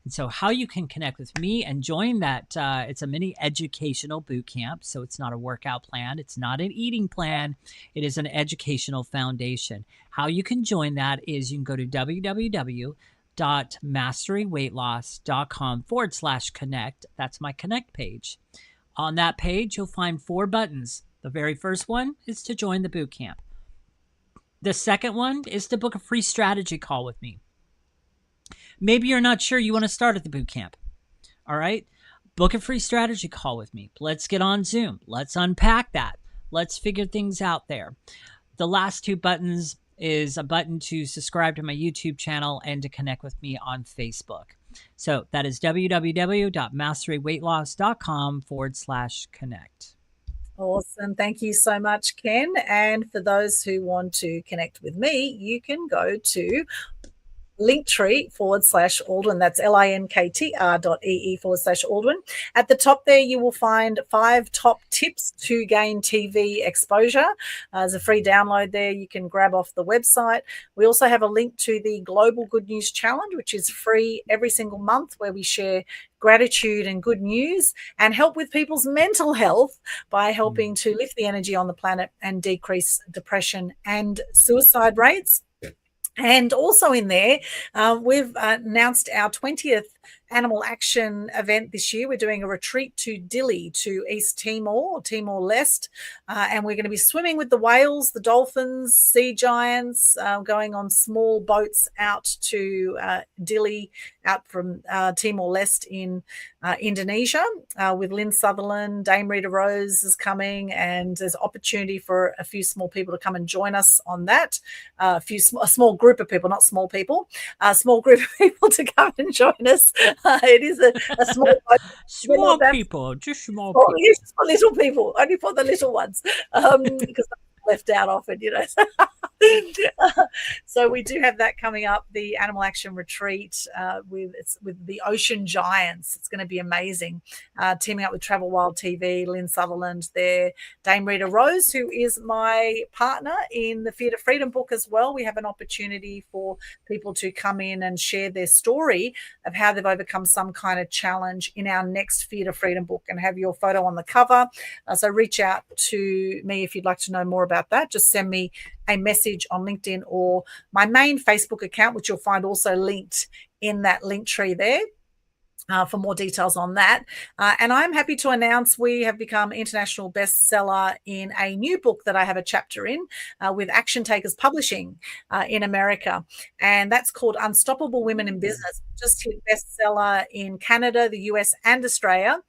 And so how you can connect with me and join that, it's a mini educational boot camp. So it's not a workout plan. It's not an eating plan. It is an educational foundation. How you can join that is you can go to www.masteryweightloss.com/connect. That's my connect page. On that page, you'll find 4 buttons. The very first one is to join the boot camp. The second one is to book a free strategy call with me. Maybe you're not sure you want to start at the boot camp. All right. Book a free strategy call with me. Let's get on Zoom. Let's unpack that. Let's figure things out there. The last 2 buttons is a button to subscribe to my YouTube channel and to connect with me on Facebook. So that is www.masteryweightloss.com/connect. Awesome. Thank you so much, Ken. And for those who want to connect with me, you can go to Linktree/Aldwyn. That's linktr.ee/Aldwyn. At the top there, you will find 5 top tips to gain TV exposure. There's a free download there you can grab off the website. We also have a link to the Global Good News Challenge, which is free every single month, where we share gratitude and good news and help with people's mental health by helping to lift the energy on the planet and decrease depression and suicide rates. And also in there, we've announced our 20th Animal Action event this year. We're doing a retreat to Dili, to East Timor, Timor-Leste, and we're going to be swimming with the whales, the dolphins, sea giants, going on small boats out to Dili, out from Timor-Leste in Indonesia, with Lynn Sutherland. Dame Rita Rose is coming, and there's opportunity for a few small people to come and join us on that. A small group of people, not small people, a small group of people to come and join us. It is a small small people, just small people. Yes, for little people, only for the little ones, because left out often, So we do have that coming up, the Animal Action Retreat with the Ocean Giants. It's going to be amazing. Teaming up with Travel Wild TV, Lynn Sutherland there, Dame Rita Rose, who is my partner in the Fear to Freedom book as well. We have an opportunity for people to come in and share their story of how they've overcome some kind of challenge in our next Fear to Freedom book, and have your photo on the cover. So reach out to me if you'd like to know more about that. Just send me a message on LinkedIn or my main Facebook account, which you'll find also linked in that link tree there. for more details on that. And I'm happy to announce we have become international bestseller in a new book that I have a chapter in with Action Takers Publishing in America. And that's called Unstoppable Women in Business. Just hit bestseller in Canada, the US, and Australia.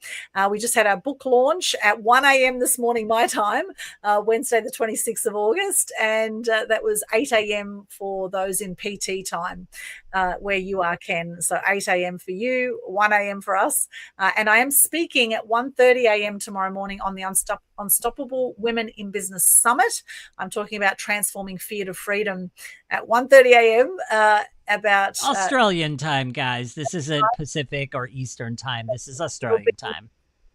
We just had our book launch at 1 a.m. this morning, my time, Wednesday, the 26th of August. And that was 8 a.m. for those in PT time where you are, Ken. So 8 a.m. for you, 1 a.m. for us. And I am speaking at 1:30 a.m. tomorrow morning on the Unstoppable Women in Business Summit. I'm talking about transforming fear to freedom at 1:30 a.m. About Australian time, guys. This isn't Pacific or Eastern time. This is Australian time.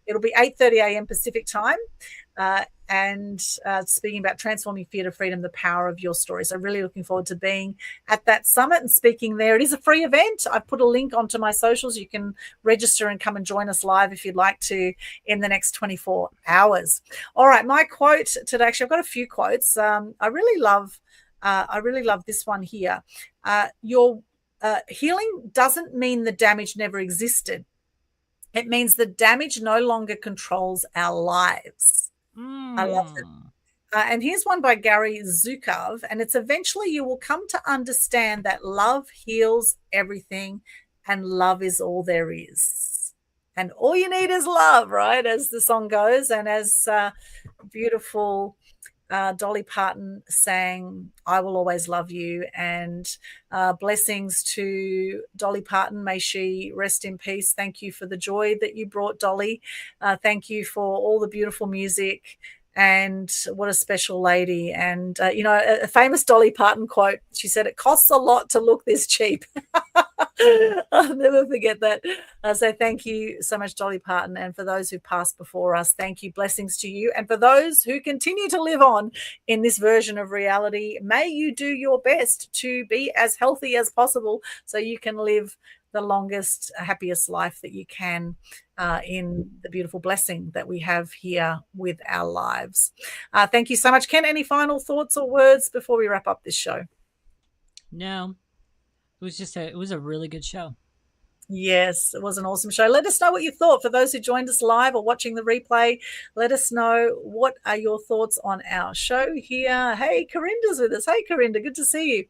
It'll be 8:30 a.m. Pacific time. And speaking about transforming fear to freedom, the power of your story. So really looking forward to being at that summit and speaking there. It is a free event. I've put a link onto my socials. You can register and come and join us live if you'd like to in the next 24 hours. All right, my quote today, actually, I've got a few quotes. I really love this one here. Your healing doesn't mean the damage never existed. It means the damage no longer controls our lives. I love it. And here's one by Gary Zukov, and it's eventually you will come to understand that love heals everything and love is all there is. And all you need is love, right? As the song goes, and as beautiful Dolly Parton sang, I Will Always Love You, and blessings to Dolly Parton. May she rest in peace. Thank you for the joy that you brought, Dolly. Thank you for all the beautiful music, and what a special lady. And, a famous Dolly Parton quote, she said, it costs a lot to look this cheap. I'll never forget that. So thank you so much, Dolly Parton. And for those who passed before us, thank you. Blessings to you. And for those who continue to live on in this version of reality, may you do your best to be as healthy as possible so you can live the longest, happiest life that you can in the beautiful blessing that we have here with our lives. Thank you so much. Ken, any final thoughts or words before we wrap up this show? No. It was a really good show. Yes, it was an awesome show. Let us know what you thought. For those who joined us live or watching the replay, let us know what are your thoughts on our show here. Hey, Corinda's with us. Hey, Corinda, good to see you.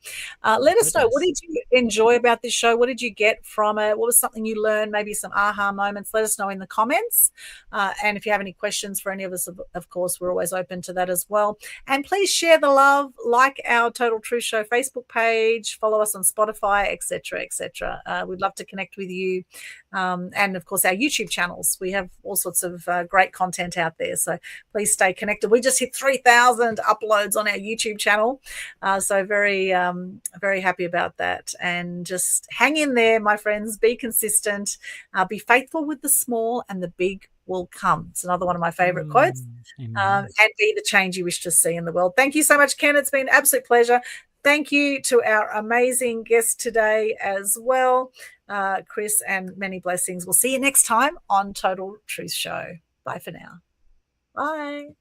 Let us know, what did you enjoy about this show? What did you get from it? What was something you learned? Maybe some aha moments. Let us know in the comments. And if you have any questions for any of us, of course, we're always open to that as well. And please share the love, like our Total Truth Show Facebook page, follow us on Spotify, etc., etc. We'd love to connect with you, and of course our YouTube channels. We have all sorts of great content out there, so please stay connected. We just hit 3,000 uploads on our YouTube channel, so very very happy about that. And just hang in there, my friends. Be consistent, be faithful with the small, and the big will come. It's another one of my favorite quotes. And be the change you wish to see in the world. Thank you so much, Ken. It's been an absolute pleasure. Thank you to our amazing guest today as well, Kris, and many blessings. We'll see you next time on Total Truth Show. Bye for now. Bye.